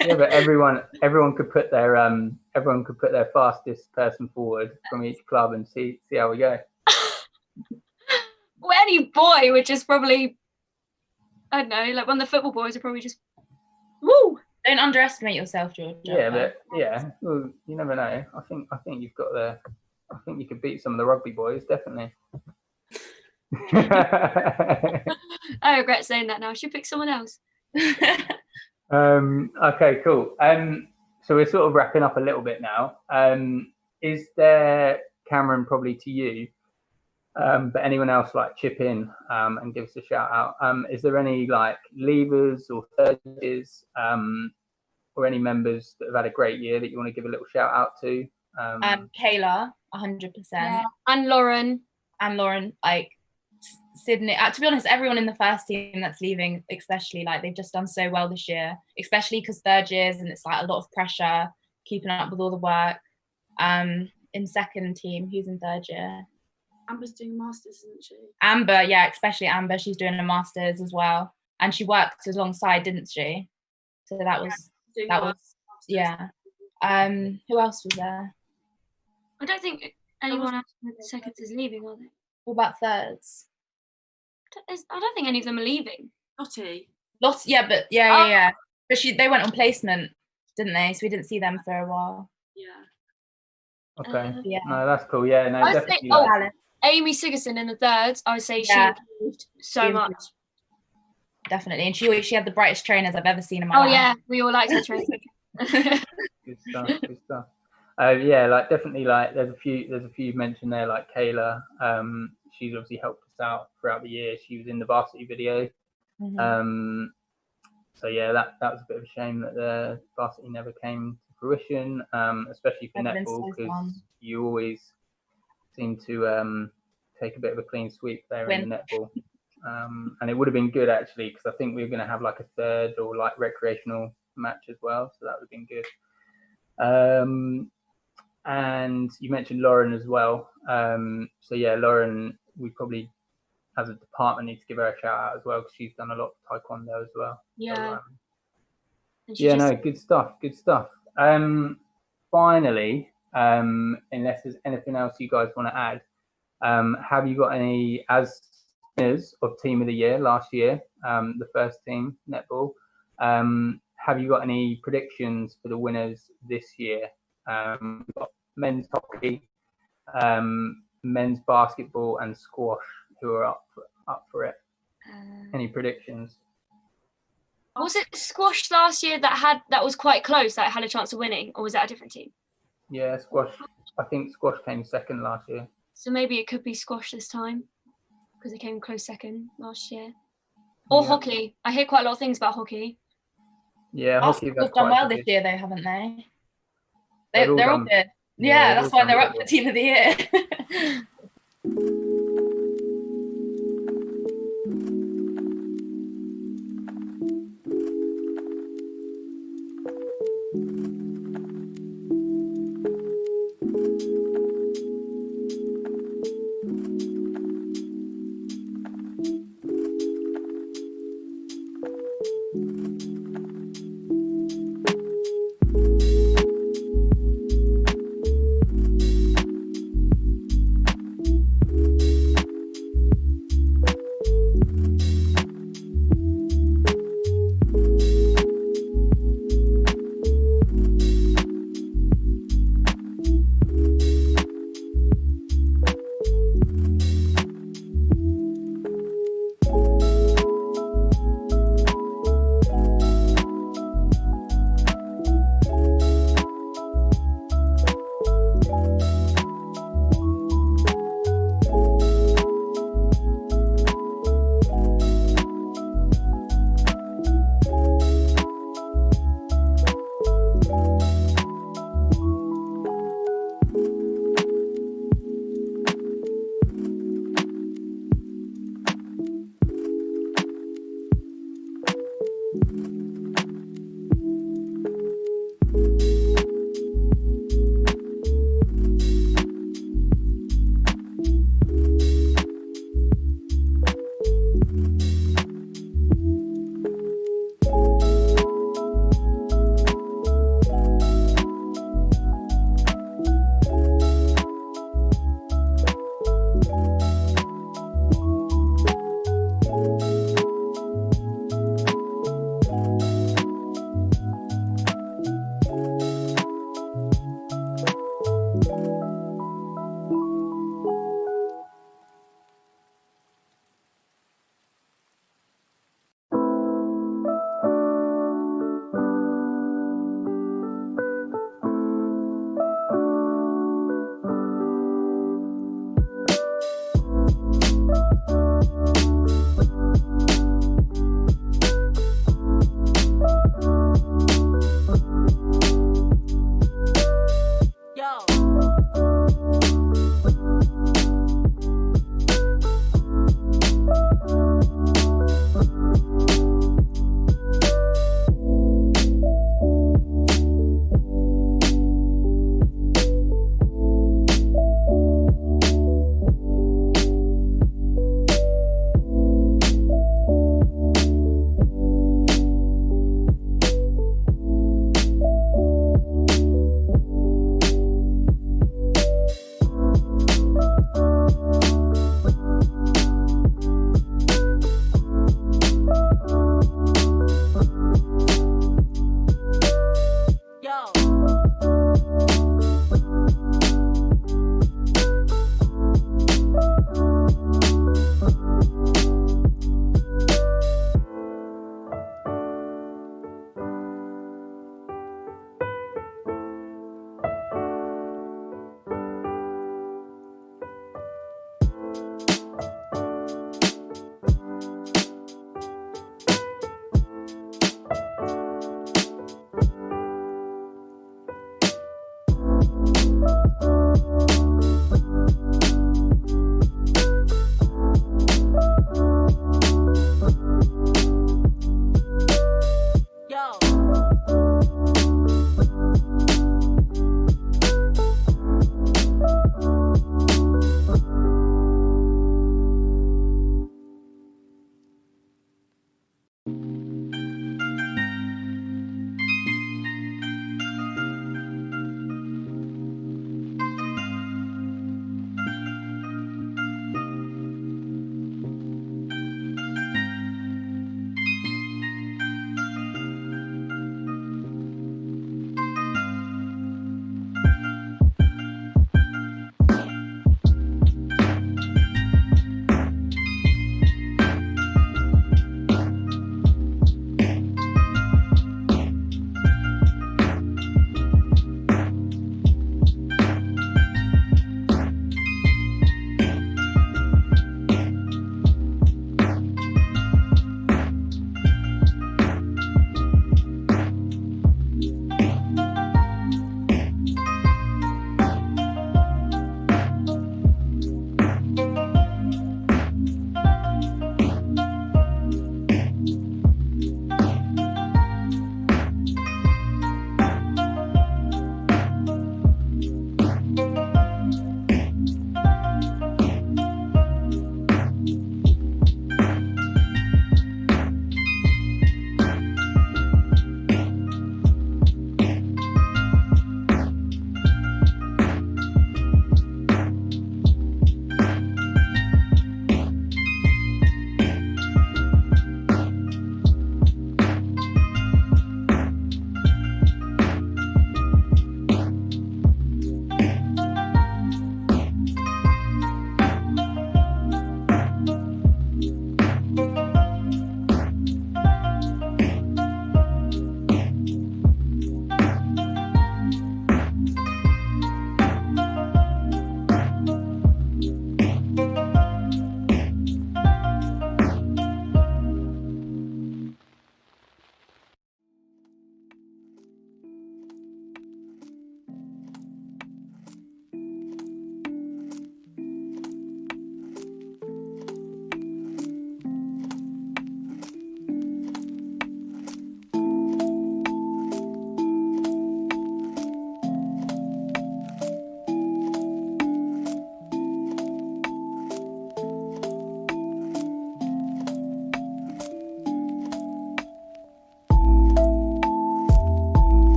Yeah, but everyone could put their fastest person forward from each club and see how we go. Well, any boy would just probably, I don't know, like one of the football boys would probably just, woo! Don't underestimate yourself, Georgia. Yeah, but well, you never know. I think you've got I think you could beat some of the rugby boys, definitely. I regret saying that now. I should pick someone else. Okay, cool. So we're sort of wrapping up a little bit now. Is there, Cameron, probably to you, but anyone else like chip in and give us a shout out? Is there any like leavers or third years or any members that have had a great year that you want to give a little shout out to? Kayla, 100%. Yeah. And Lauren, like Sydney. To be honest, everyone in the first team that's leaving, especially, like they've just done so well this year, especially because third years and it's like a lot of pressure keeping up with all the work. In second team, who's in third year? Amber's doing a masters, isn't she? Amber, yeah, especially Amber. She's doing a masters as well, and she worked alongside, didn't she? So that was yeah. Who else was there? I don't think anyone else in the seconds is leaving, are they? What about thirds? I don't think any of them are leaving. Lottie, yeah, but yeah. But they went on placement, didn't they? So we didn't see them for a while. Yeah. Okay. Yeah. No, that's cool. Yeah, no, definitely. Amy Sigerson in the thirds, I would say she improved so much. Definitely, and she had the brightest trainers I've ever seen in my life. Oh yeah, we all liked her trainers. Good stuff. Yeah, like definitely, like there's a few mentioned there, like Kayla. She's obviously helped us out throughout the year. She was in the varsity video. Mm-hmm. So yeah, that was a bit of a shame that the varsity never came to fruition, especially for netball, because you always seem to take a bit of a clean sweep there in the netball. And it would have been good actually, because I think we were going to have like a third or like recreational match as well, so that would have been good. And you mentioned Lauren as well. So yeah, Lauren, we probably as a department need to give her a shout out as well, because she's done a lot of taekwondo as well. Yeah. So, good stuff. Finally, unless there's anything else you guys want to add, have you got any, as winners of team of the year last year, the first team netball, have you got any predictions for the winners this year? We've got men's hockey, men's basketball and squash who are up for it. Any predictions? Was it squash last year that was quite close, that had a chance of winning, or was that a different team? Yeah, squash. I think squash came second last year. So maybe it could be squash this time, because they came close second last year. Or hockey. I hear quite a lot of things about hockey. Yeah, hockey. They've done well this year, though, haven't they? They're all good. Yeah, that's why they're up for team of the year.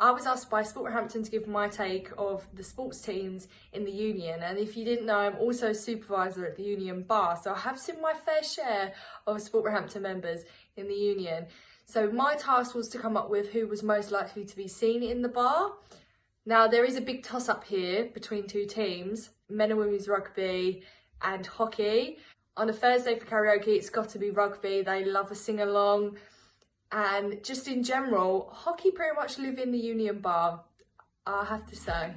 I was asked by Sport Roehampton to give my take of the sports teams in the union, and if you didn't know, I'm also a supervisor at the union bar, so I have seen my fair share of Sport Roehampton members in the union. So my task was to come up with who was most likely to be seen in the bar. Now there is a big toss-up here between two teams, men and women's rugby and hockey. On a Thursday for karaoke, it's got to be rugby. They love a sing-along. And just in general, hockey pretty much live in the union bar, I have to say.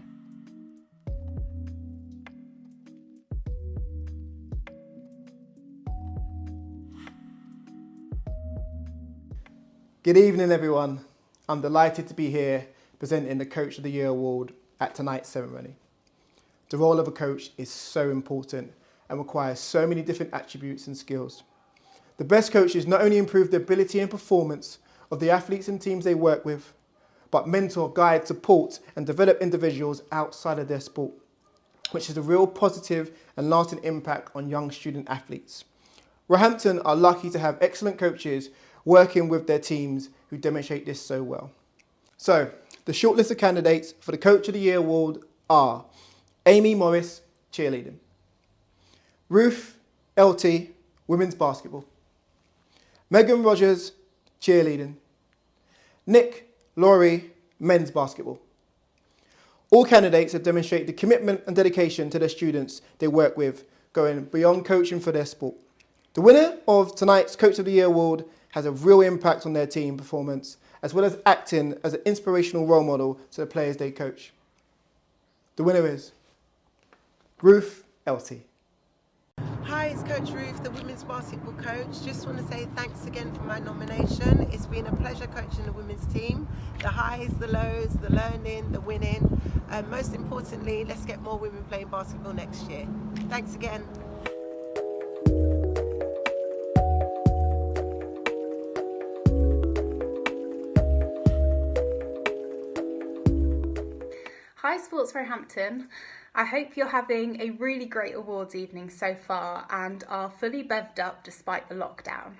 Good evening, everyone. I'm delighted to be here presenting the Coach of the Year award at tonight's ceremony. The role of a coach is so important and requires so many different attributes and skills. The best coaches not only improve the ability and performance of the athletes and teams they work with, but mentor, guide, support and develop individuals outside of their sport, which has a real positive and lasting impact on young student athletes. Roehampton are lucky to have excellent coaches working with their teams who demonstrate this so well. So, the shortlist of candidates for the Coach of the Year award are AIMEE Morris, cheerleading; Ruth LT, women's basketball; Megan Rogers, cheerleading; Nick Laurie, men's basketball. All candidates have demonstrated the commitment and dedication to their students they work with, going beyond coaching for their sport. The winner of tonight's Coach of the Year award has a real impact on their team performance, as well as acting as an inspirational role model to the players they coach. The winner is Ruth LT. Hi, it's Coach Ruth, the women's basketball coach. Just want to say thanks again for my nomination. It's been a pleasure coaching the women's team. The highs, the lows, the learning, the winning. And most importantly, let's get more women playing basketball next year. Thanks again. Hi Sports Roehampton, I hope you're having a really great awards evening so far and are fully bevved up despite the lockdown.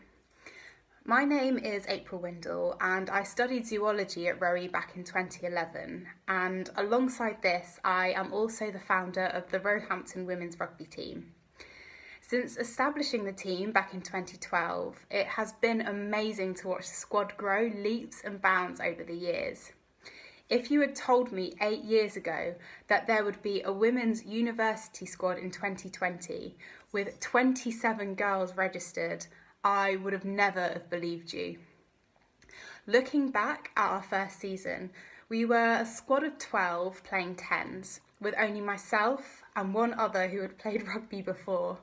My name is April Windle and I studied zoology at ROE back in 2011, and alongside this I am also the founder of the Roehampton women's rugby team. Since establishing the team back in 2012, it has been amazing to watch the squad grow leaps and bounds over the years. If you had told me 8 years ago that there would be a women's university squad in 2020 with 27 girls registered, I would have never have believed you. Looking back at our first season, we were a squad of 12 playing 10s, with only myself and one other who had played rugby before.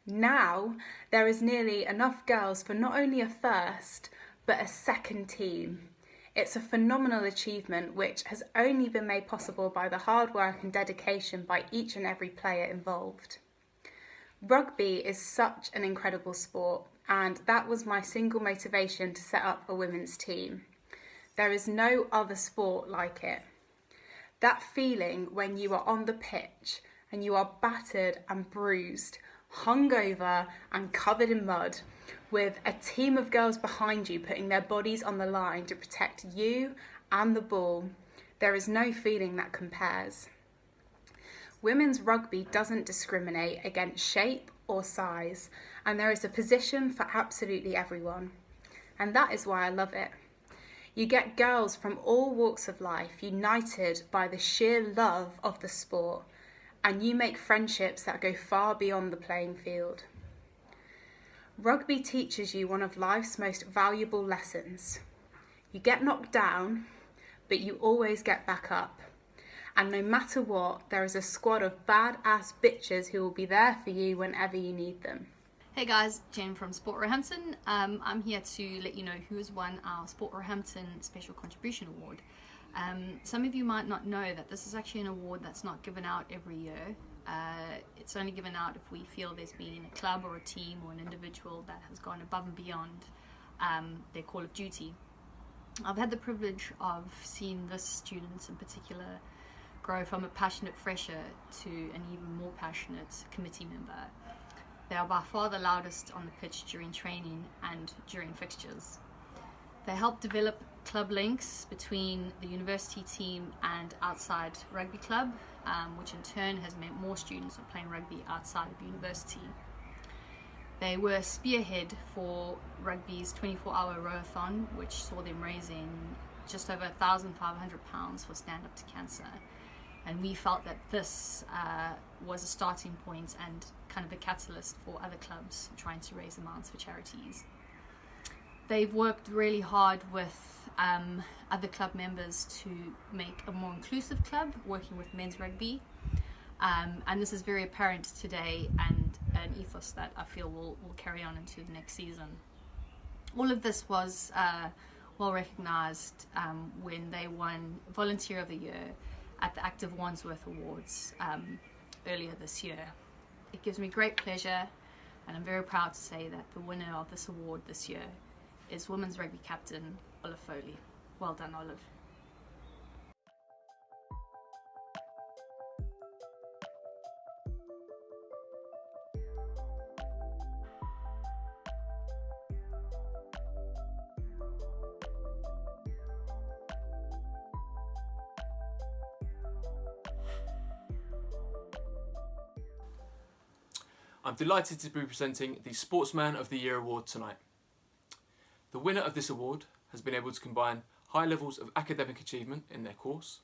Now, there is nearly enough girls for not only a first, but a second team. It's a phenomenal achievement which has only been made possible by the hard work and dedication by each and every player involved. Rugby is such an incredible sport, and that was my single motivation to set up a women's team. There is no other sport like it. That feeling when you are on the pitch and you are battered and bruised, hungover and covered in mud, with a team of girls behind you putting their bodies on the line to protect you and the ball, there is no feeling that compares. Women's rugby doesn't discriminate against shape or size, and there is a position for absolutely everyone. And that is why I love it. You get girls from all walks of life united by the sheer love of the sport, and you make friendships that go far beyond the playing field. Rugby teaches you one of life's most valuable lessons. You get knocked down, but you always get back up. And no matter what, there is a squad of badass bitches who will be there for you whenever you need them. Hey guys, Jen from Sport Roehampton. I'm here to let you know who has won our Sport Roehampton Special Contribution Award. Some of you might not know that this is actually an award that's not given out every year. It's only given out if we feel there's been a club or a team or an individual that has gone above and beyond their call of duty. I've had the privilege of seeing this student in particular grow from a passionate fresher to an even more passionate committee member. They are by far the loudest on the pitch during training and during fixtures. They help develop club links between the university team and outside rugby club, which in turn has meant more students are playing rugby outside of university. They were a spearhead for rugby's 24-hour rowathon, which saw them raising just over £1,500 for Stand Up to Cancer. And we felt that this was a starting point and kind of a catalyst for other clubs trying to raise amounts for charities. They've worked really hard with other club members to make a more inclusive club, working with men's rugby. And this is very apparent today, and an ethos that I feel will carry on into the next season. All of this was well recognised when they won Volunteer of the Year at the Active Wandsworth Awards earlier this year. It gives me great pleasure, and I'm very proud to say that the winner of this award this year is women's rugby captain Olive Foley. Well done, Olive. I'm delighted to be presenting the Sportsman of the Year award tonight. The winner of this award has been able to combine high levels of academic achievement in their course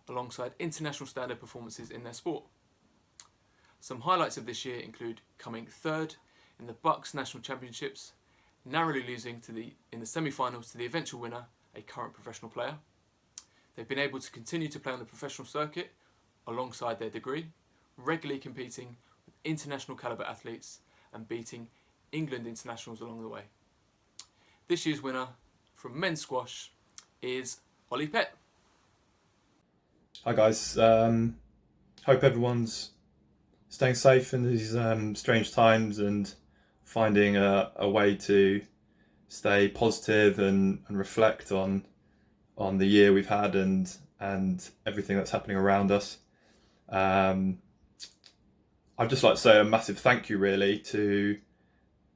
alongside international standard performances in their sport. Some highlights of this year include coming third in the Bucks National Championships, narrowly losing in the semi-finals to the eventual winner, a current professional player. They've been able to continue to play on the professional circuit alongside their degree, regularly competing with international calibre athletes and beating England internationals along the way. This year's winner from men's squash is Ollie Pett. Hi guys, hope everyone's staying safe in these strange times and finding a way to stay positive and reflect on the year we've had and everything that's happening around us. I'd just like to say a massive thank you really to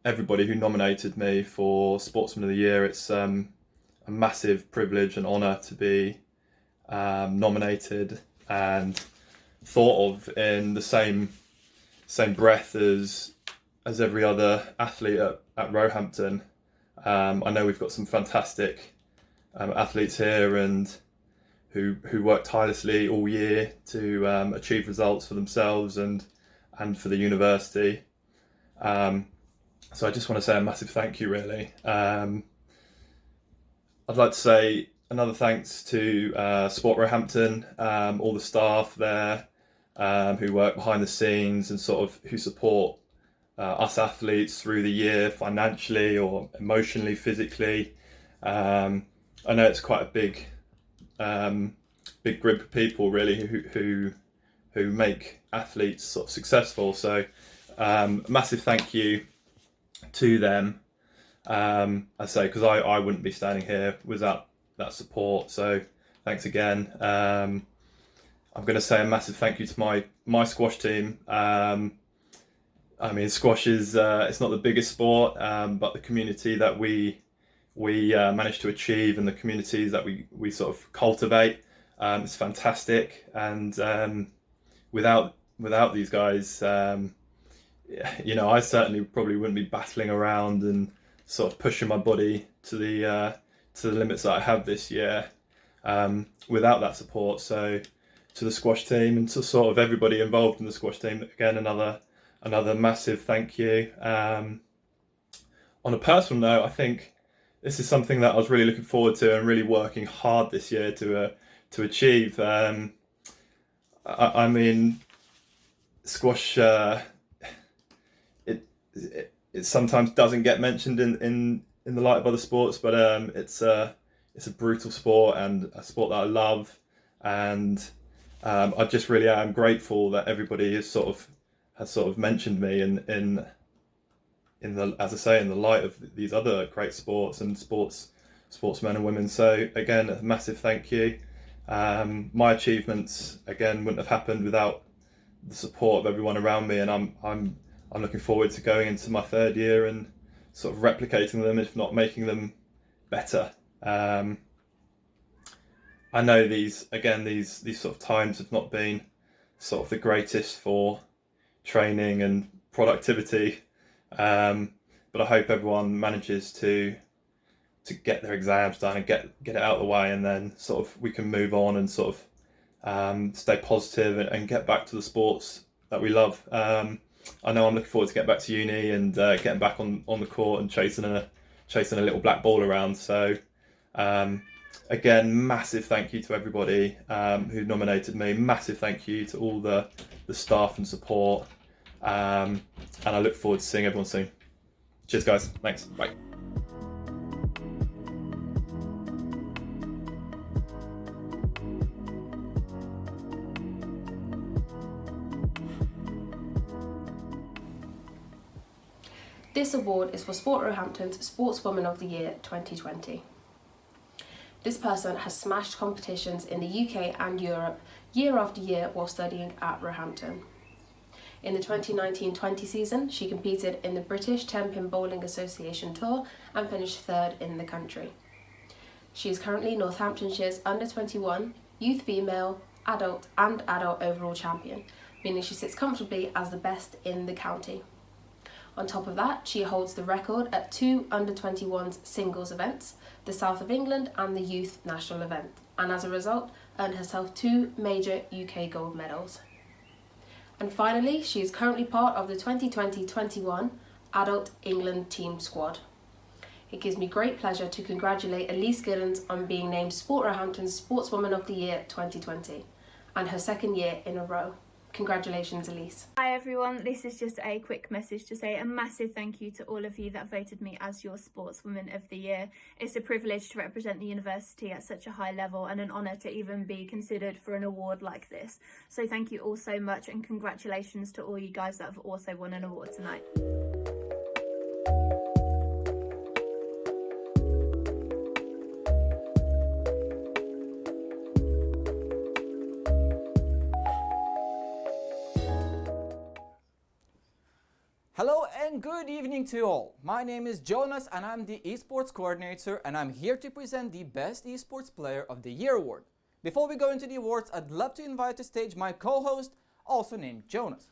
everybody who nominated me for Sportsman of the Year. It's a massive privilege and honour to be nominated and thought of in the same breath as every other athlete at Roehampton. I know we've got some fantastic athletes here and who work tirelessly all year to achieve results for themselves and for the university. So I just want to say a massive thank you really. I'd like to say another thanks to Sport Roehampton, all the staff there who work behind the scenes and sort of who support us athletes through the year financially or emotionally, physically. I know it's quite a big group of people really who make athletes sort of successful. So massive thank you to them. I say because I wouldn't be standing here without that support. So thanks again. I'm going to say a massive thank you to my squash team. I mean, squash is it's not the biggest sport, but the community that we managed to achieve and the communities that we sort of cultivate, it's fantastic. And without these guys, you know, I certainly probably wouldn't be battling around and sort of pushing my body to the limits that I have this year without that support. So to the squash team and to sort of everybody involved in the squash team, again, another massive thank you. On a personal note, I think this is something that I was really looking forward to and really working hard this year to achieve. I mean, squash, it sometimes doesn't get mentioned in the light of other sports, but it's a brutal sport and a sport that I love, and I just really am grateful that everybody has sort of mentioned me in the, as I say, in the light of these other great sports and sportsmen and women. So again, a massive thank you. My achievements again wouldn't have happened without the support of everyone around me, and I'm looking forward to going into my third year and sort of replicating them, if not making them better. I know these sort of times have not been sort of the greatest for training and productivity, but I hope everyone manages to get their exams done and get it out of the way, and then sort of we can move on and sort of stay positive and get back to the sports that we love. I know I'm looking forward to getting back to uni and getting back on the court and chasing a little black ball around. So again, massive thank you to everybody who nominated me. Massive thank you to all the staff and support. And I look forward to seeing everyone soon. Cheers, guys. Thanks. Bye. This award is for Sport Roehampton's Sportswoman of the Year 2020. This person has smashed competitions in the UK and Europe year after year while studying at Roehampton. In the 2019-20 season, she competed in the British 10-Pin Bowling Association Tour and finished third in the country. She is currently Northamptonshire's under-21, youth female, adult and adult overall champion, meaning she sits comfortably as the best in the county. On top of that, she holds the record at 2 under-21s singles events, the South of England and the Youth National event, and as a result, earned herself 2 major UK gold medals. And finally, she is currently part of the 2020-21 Adult England Team Squad. It gives me great pleasure to congratulate Elise Giddens on being named Sport Roehampton's Sportswoman of the Year 2020, and her second year in a row. Congratulations, Elise. Hi everyone, this is just a quick message to say a massive thank you to all of you that voted me as your Sportswoman of the Year. It's a privilege to represent the university at such a high level and an honour to even be considered for an award like this. So thank you all so much, and congratulations to all you guys that have also won an award tonight. Hello and good evening to you all. My name is Jonas and I'm the esports coordinator, and I'm here to present the Best Esports Player of the Year award. Before we go into the awards, I'd love to invite to stage my co-host, also named Jonas.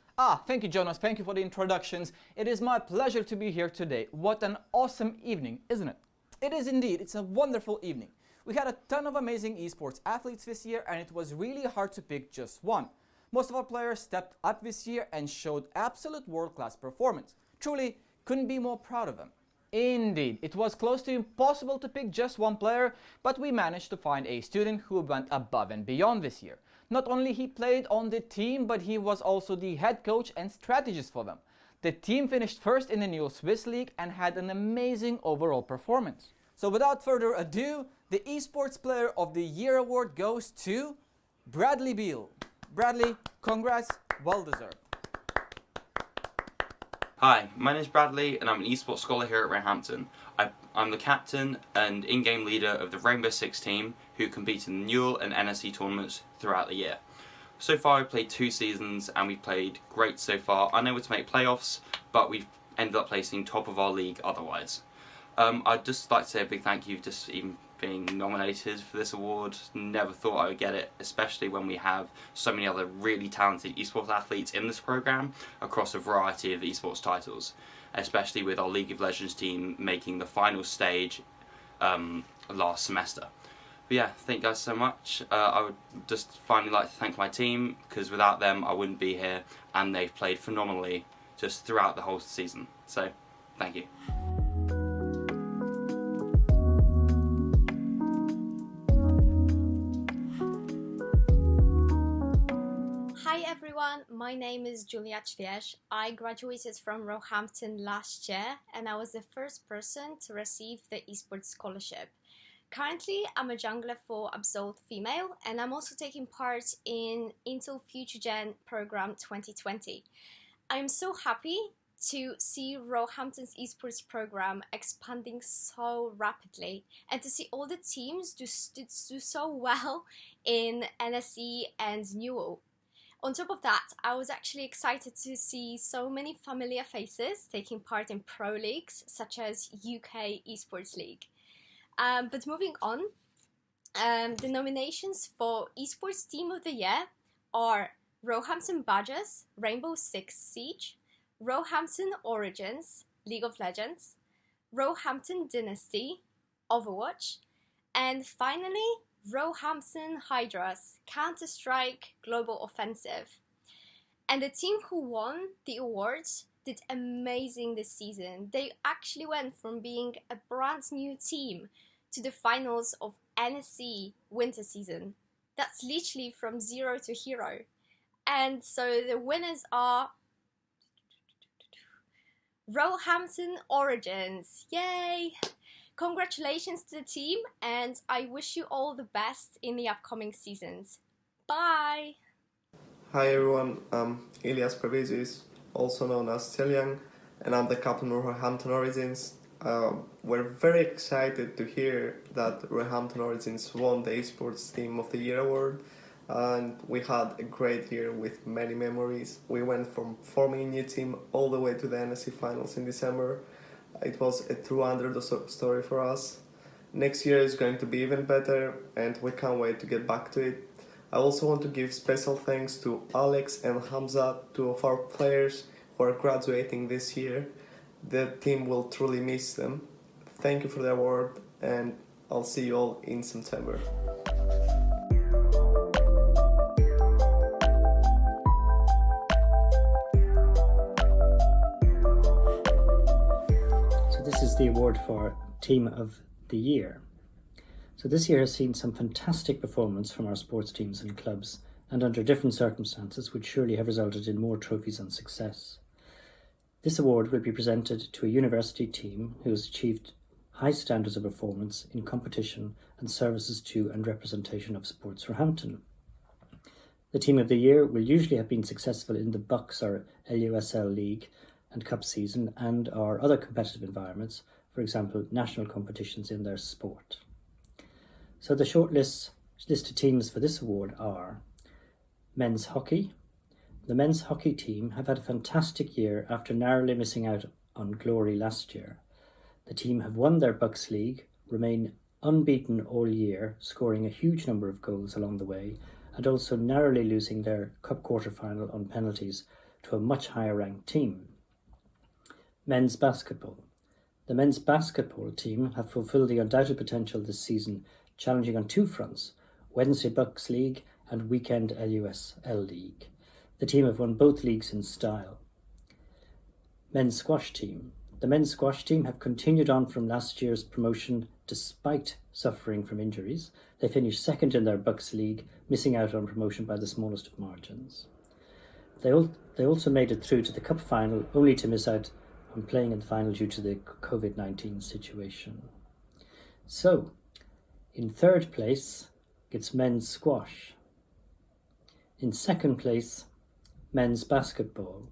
Thank you, Jonas. Thank you for the introductions. It is my pleasure to be here today. What an awesome evening, isn't it? It is indeed. It's a wonderful evening. We had a ton of amazing esports athletes this year, and it was really hard to pick just one. Most of our players stepped up this year and showed absolute world-class performance. Truly, couldn't be more proud of them. Indeed, it was close to impossible to pick just one player, but we managed to find a student who went above and beyond this year. Not only he played on the team, but he was also the head coach and strategist for them. The team finished first in the new Swiss League and had an amazing overall performance. So without further ado, the Esports Player of the Year award goes to Bradley Beal. Bradley, congrats, well deserved. Hi, my name is Bradley and I'm an esports scholar here at Roehampton. I'm the captain and in-game leader of the Rainbow Six team who compete in the Newell and NSC tournaments throughout the year. So far I've played 2 seasons and we've played great so far, unable to make playoffs, but we've ended up placing top of our league otherwise. I'd just like to say a big thank you for just even being nominated for this award. Never thought I would get it, especially when we have so many other really talented esports athletes in this program across a variety of esports titles, especially with our League of Legends team making the final stage last semester. But yeah, thank you guys so much. I would just finally like to thank my team, because without them I wouldn't be here, and they've played phenomenally just throughout the whole season. So thank you. Hi everyone, my name is Julia Ćwierz. I graduated from Roehampton last year and I was the first person to receive the esports scholarship. Currently, I'm a jungler for Absolved Female and I'm also taking part in Intel Future Gen program 2020. I'm so happy to see Roehampton's esports program expanding so rapidly and to see all the teams do so well in NSE and Newell. On top of that, I was actually excited to see so many familiar faces taking part in pro leagues such as UK Esports League. But moving on, The nominations for Esports Team of the Year are Roehampton Badgers, Rainbow Six Siege, Roehampton Origins, League of Legends, Roehampton Dynasty, Overwatch, and finally Roehampton Hydras, Counter-Strike Global Offensive. And the team who won the awards did amazing this season. They actually went from being a brand new team to the finals of NSC winter season. That's literally from zero to hero. And so the winners are Roehampton Origins. Yay! Congratulations to the team, and I wish you all the best in the upcoming seasons. Bye! Hi everyone, I'm Elias Prevezis, also known as Celiang, and I'm the captain of Roehampton Origins. We're very excited to hear that Roehampton Origins won the Esports Team of the Year award, and we had a great year with many memories. We went from forming a new team all the way to the NSC finals in December. It was a true underdog story for us. Next year is going to be even better, and we can't wait to get back to it. I also want to give special thanks to Alex and Hamza, two of our players who are graduating this year. The team will truly miss them. Thank you for the award, and I'll see you all in September. So this is the award for Team of the Year. So this year has seen some fantastic performance from our sports teams and clubs, and under different circumstances which surely have resulted in more trophies and success. This award will be presented to a university team who has achieved high standards of performance in competition and services to and representation of Sports Roehampton. The Team of the Year will usually have been successful in the BUCS or LUSL League and Cup season and or other competitive environments, for example national competitions in their sport. So the short list of teams for this award are men's hockey. The men's hockey team have had a fantastic year after narrowly missing out on glory last year. The team have won their BUCS League, remain unbeaten all year, scoring a huge number of goals along the way, and also narrowly losing their cup quarter-final on penalties to a much higher ranked team. Men's basketball. The men's basketball team have fulfilled the undoubted potential this season, challenging on two fronts, Wednesday BUCS League and weekend LUSL League. The team have won both leagues in style. Men's squash team. The men's squash team have continued on from last year's promotion despite suffering from injuries. They finished second in their BUCS League, missing out on promotion by the smallest of margins. They also made it through to the cup final, only to miss out on playing in the final due to the COVID-19 situation. So, in third place, it's men's squash. In second place, men's basketball.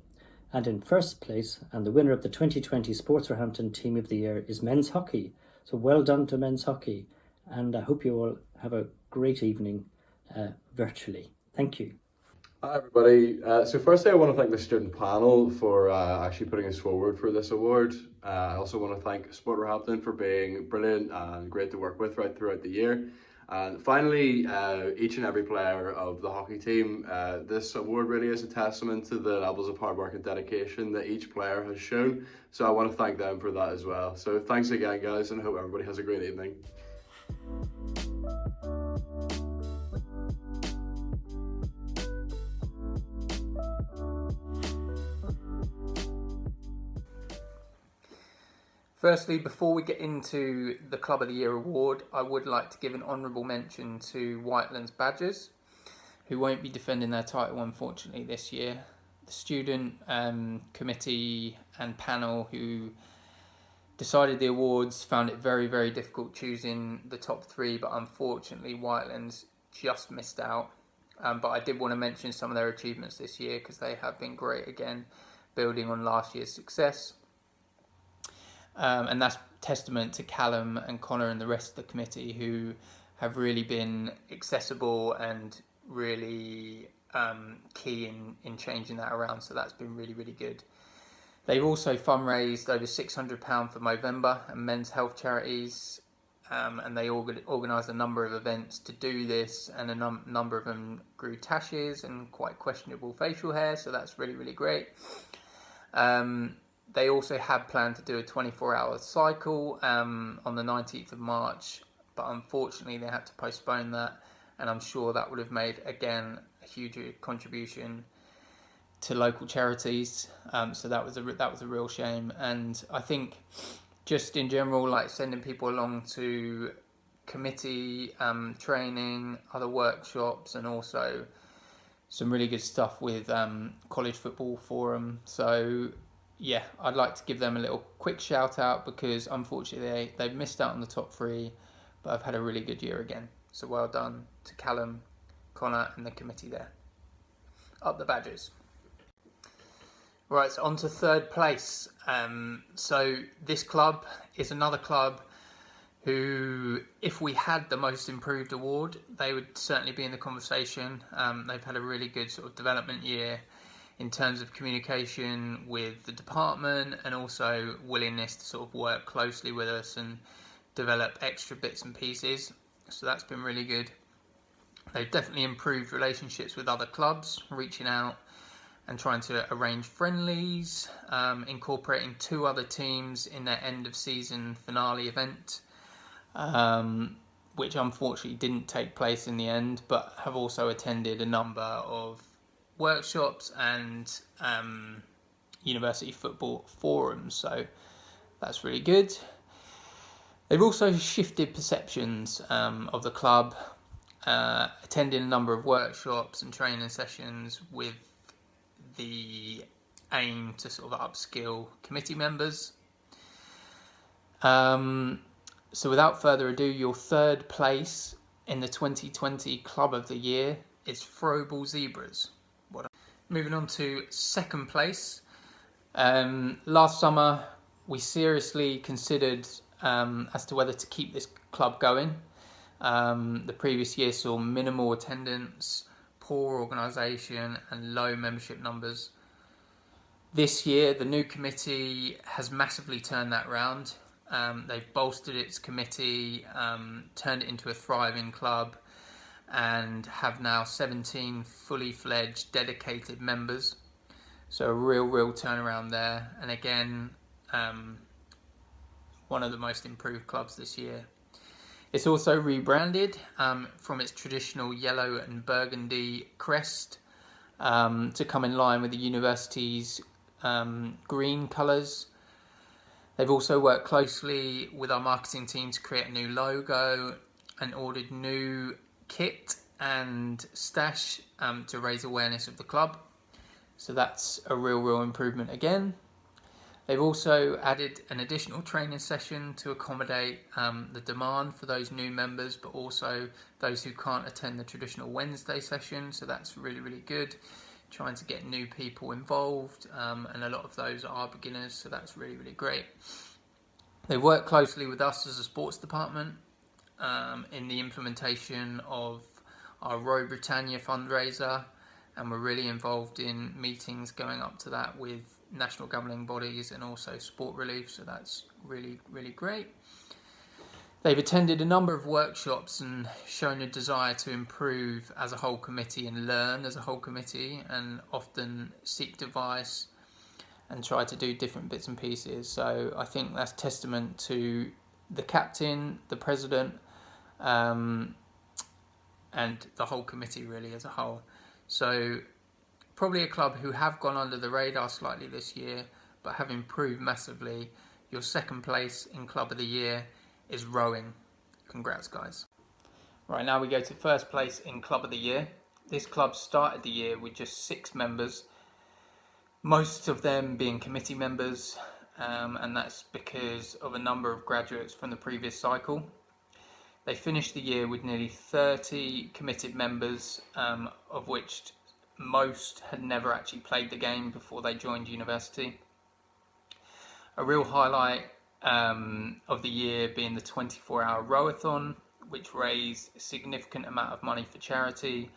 And in first place, and the winner of the 2020 Sports Roehampton Team of the Year is men's hockey. So well done to men's hockey. And I hope you all have a great evening virtually. Thank you. Hi everybody. So firstly I want to thank the student panel for actually putting us forward for this award. I also want to thank Sport Roehampton for being brilliant and great to work with right throughout the year. And finally, each and every player of the hockey team, this award really is a testament to the levels of hard work and dedication that each player has shown. So I want to thank them for that as well. So thanks again guys, and I hope everybody has a great evening. Firstly, before we get into the Club of the Year award, I would like to give an honourable mention to Whitelands Badgers, who won't be defending their title unfortunately this year. The student committee and panel who decided the awards found it very, very difficult choosing the top three, but unfortunately Whitelands just missed out. But I did want to mention some of their achievements this year because they have been great again, building on last year's success. And that's testament to Callum and Connor and the rest of the committee who have really been accessible and really key in changing that around. So that's been really, really good. They've also fundraised over £600 for Movember and men's health charities. and they organised a number of events to do this, and a number of them grew tashes and quite questionable facial hair, so that's really, really great. They also had planned to do a 24-hour cycle on the 19th of March, but unfortunately they had to postpone that, and I'm sure that would have made, again, a huge contribution to local charities. So that was a real shame. And I think just in general, like sending people along to committee training, other workshops, and also some really good stuff with College Football Forum. So yeah, I'd like to give them a little quick shout out, because unfortunately they've missed out on the top 3, but I've had a really good year again. So well done to Callum, Connor and the committee there. Up the Badgers. Right, so on to 3rd place. So this club is another club who, if we had the Most Improved award, they would certainly be in the conversation. They've had a really good sort of development year in terms of communication with the department, and also willingness to sort of work closely with us and develop extra bits and pieces. So that's been really good. They've definitely improved relationships with other clubs, reaching out and trying to arrange friendlies, incorporating 2 other teams in their end of season finale event, which unfortunately didn't take place in the end, but have also attended a number of workshops and university football forums, so that's really good. They've also shifted perceptions of the club, attending a number of workshops and training sessions with the aim to sort of upskill committee members. So without further ado, your 3rd place in the 2020 Club of the Year is FROEBEL Zebras. Moving on to 2nd place. Last summer we seriously considered as to whether to keep this club going. The previous year saw minimal attendance, poor organisation and low membership numbers. This year the new committee has massively turned that round. They've bolstered its committee, turned it into a thriving club, and have now 17 fully fledged dedicated members. So a real turnaround there, and again one of the most improved clubs this year. It's also rebranded from its traditional yellow and burgundy crest to come in line with the university's green colours. They've also worked closely with our marketing team to create a new logo and ordered new kit and stash to raise awareness of the club. So that's a real improvement again. They've also added an additional training session to accommodate the demand for those new members, but also those who can't attend the traditional Wednesday session. So that's really good. Trying to get new people involved, and a lot of those are beginners, so that's really great. They work closely with us as a sports department in the implementation of our Row Britannia fundraiser, and we're really involved in meetings going up to that with national governing bodies and also Sport Relief, so that's really great. They've attended a number of workshops and shown a desire to improve as a whole committee and learn as a whole committee, and often seek advice and try to do different bits and pieces. So I think that's testament to the captain, the president, and the whole committee really as a whole. So probably a club who have gone under the radar slightly this year, but have improved massively. Your 2nd place in Club of the Year is rowing. Congrats, guys. Right, now we go to 1st place in Club of the Year. This club started the year with just 6 members, most of them being committee members, and that's because of a number of graduates from the previous cycle. They finished the year with nearly 30 committed members, of which most had never actually played the game before they joined university. A real highlight of the year being the 24-hour rowathon, which raised a significant amount of money for charity,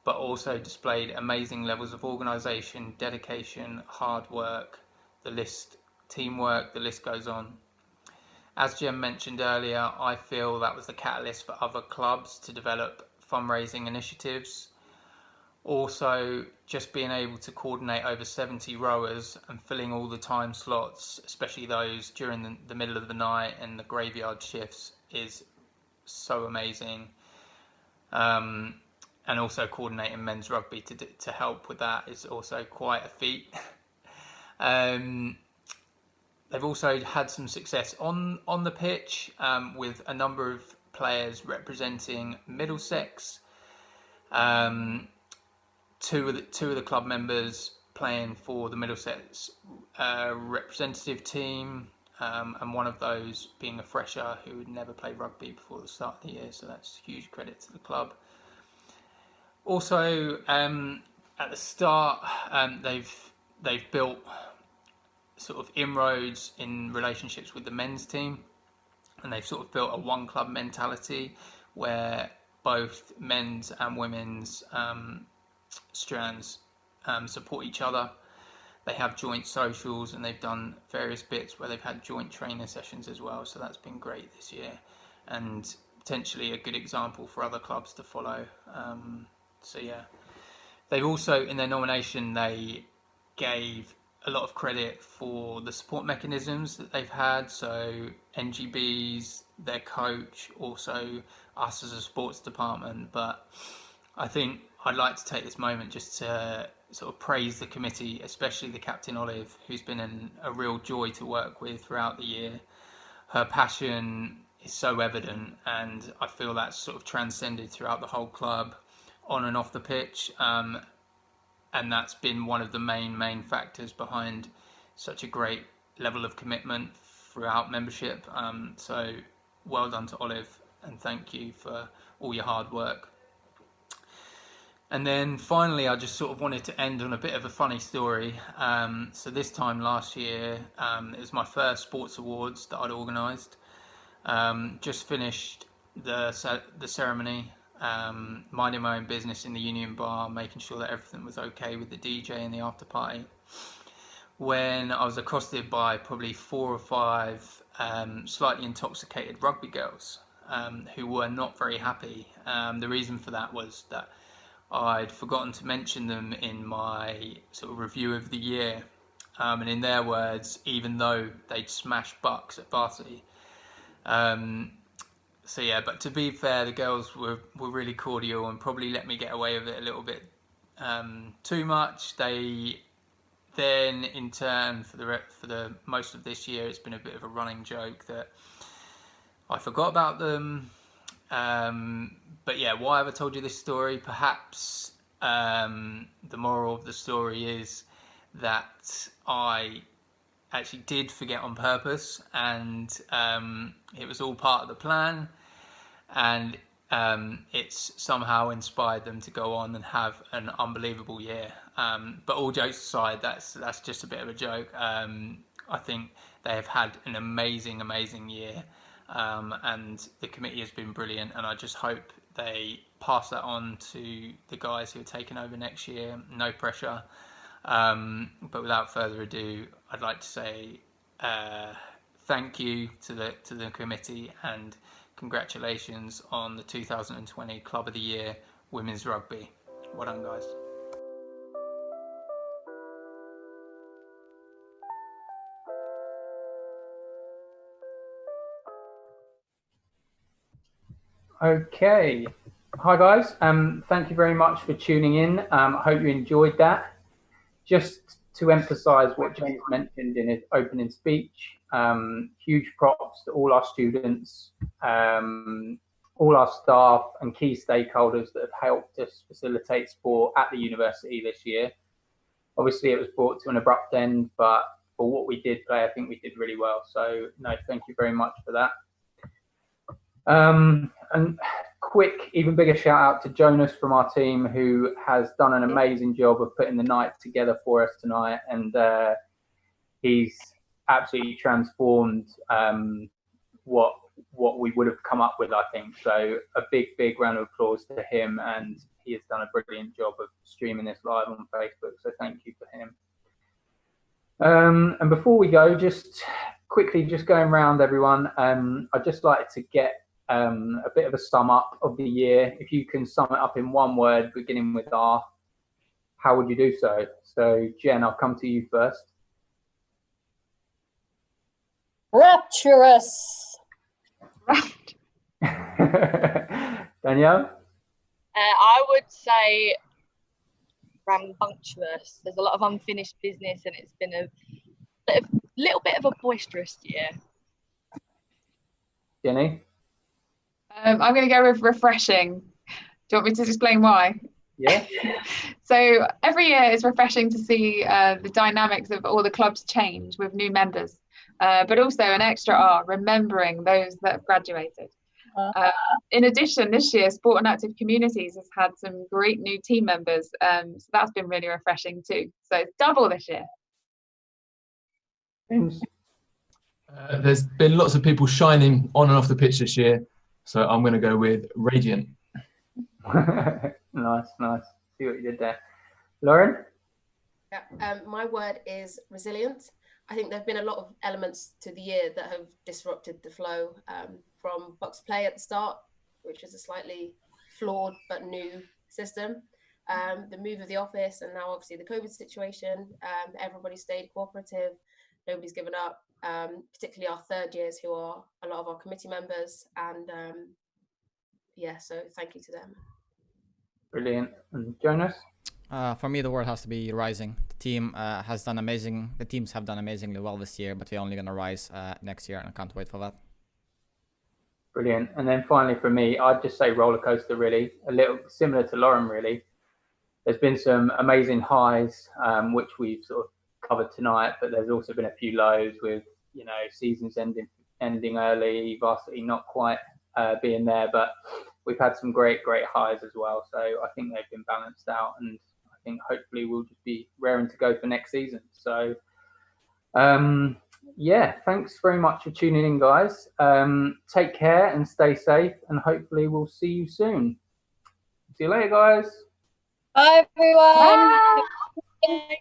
but also displayed amazing levels of organisation, dedication, hard work, teamwork, the list goes on. as Jem mentioned earlier, I feel that was the catalyst for other clubs to develop fundraising initiatives. Also, just being able to coordinate over 70 rowers and filling all the time slots, especially those during the middle of the night and the graveyard shifts, is so amazing. And also coordinating men's rugby to help with that is also quite a feat. They've also had some success on the pitch with a number of players representing Middlesex. Two of the club members playing for the Middlesex representative team, and one of those being a fresher who had never played rugby before the start of the year, so that's huge credit to the club. Also, at the start, they've built sort of inroads in relationships with the men's team, and they've sort of built a one club mentality where both men's and women's strands support each other. They have joint socials, and they've done various bits where they've had joint training sessions as well, so that's been great this year and potentially a good example for other clubs to follow. So yeah, they've also, in their nomination, they gave a lot of credit for the support mechanisms that they've had, so NGBs, their coach, also us as a sports department. But I think I'd like to take this moment just to sort of praise the committee, especially the captain Olive, who's been a real joy to work with throughout the year. Her passion is so evident, and I feel that's sort of transcended throughout the whole club, on and off the pitch. And that's been one of the main factors behind such a great level of commitment throughout membership. So well done to Olive, and thank you for all your hard work. And then finally, I just sort of wanted to end on a bit of a funny story. So this time last year, it was my first sports awards that I'd organised. Just finished the ceremony, minding my own business in the Union Bar, making sure that everything was okay with the DJ and the after party, when I was accosted by probably 4 or 5 slightly intoxicated rugby girls who were not very happy. The reason for that was that I'd forgotten to mention them in my sort of review of the year, and in their words, even though they'd smashed bucks at varsity. So yeah, but to be fair, the girls were really cordial and probably let me get away with it a little bit too much. They then, in turn, for the most of this year, it's been a bit of a running joke that I forgot about them. But yeah, why have I told you this story? Perhaps the moral of the story is that I actually did forget on purpose, and it was all part of the plan, and it's somehow inspired them to go on and have an unbelievable year. But all jokes aside, that's just a bit of a joke. I think they have had an amazing year, and the committee has been brilliant, and I just hope they pass that on to the guys who are taking over next year. No pressure. But without further ado, I'd like to say thank you to the committee, and congratulations on the 2020 Club of the Year Women's Rugby. Well done, guys. Okay. Hi guys, thank you very much for tuning in. I hope you enjoyed that. Just to emphasise what James mentioned in his opening speech, huge props to all our students, all our staff and key stakeholders that have helped us facilitate sport at the university this year. Obviously it was brought to an abrupt end, but for what we did play, I think we did really well. So no, thank you very much for that. And quick, even bigger shout out to Jonas from our team, who has done an amazing job of putting the night together for us tonight, and he's absolutely transformed what we would have come up with, I think. So a big round of applause to him, and he has done a brilliant job of streaming this live on Facebook, so thank you for him. And before we go, just quickly just going round everyone, I'd just like to get a bit of a sum up of the year. If you can sum it up in one word, beginning with R, how would you do so? So Jen, I'll come to you first. Rapturous. Danielle? I would say rambunctious. There's a lot of unfinished business and it's been a little bit of a boisterous year. Jenny? I'm going to go with refreshing. Do you want me to explain why? Yeah. So every year it's refreshing to see the dynamics of all the clubs change with new members, but also an extra R, remembering those that have graduated. In addition, this year, Sport and Active Communities has had some great new team members, so that's been really refreshing too. So it's double this year. There's been lots of people shining on and off the pitch this year, so I'm going to go with radiant. Nice. See what you did there. Lauren? Yeah, my word is resilient. I think there have been a lot of elements to the year that have disrupted the flow, from box play at the start, which was a slightly flawed but new system, the move of the office, and now obviously the COVID situation. Everybody stayed cooperative, nobody's given up, particularly our third years, who are a lot of our committee members, and yeah, so thank you to them. Brilliant. And Jonas? For me, the word has to be rising. The team has done amazing. The teams have done amazingly well this year, but we're only going to rise next year, and I can't wait for that. Brilliant. And then finally for me, I'd just say roller coaster, really. A little similar to Lauren, really. There's been some amazing highs, which we've sort of covered tonight, but there's also been a few lows with, you know, seasons ending early, varsity not quite being there, but we've had some great highs as well. So I think they've been balanced out, and I think hopefully we'll just be raring to go for next season. So yeah, thanks very much for tuning in, guys. Take care and stay safe, and hopefully we'll see you soon. See you later, guys. Bye, everyone. Bye.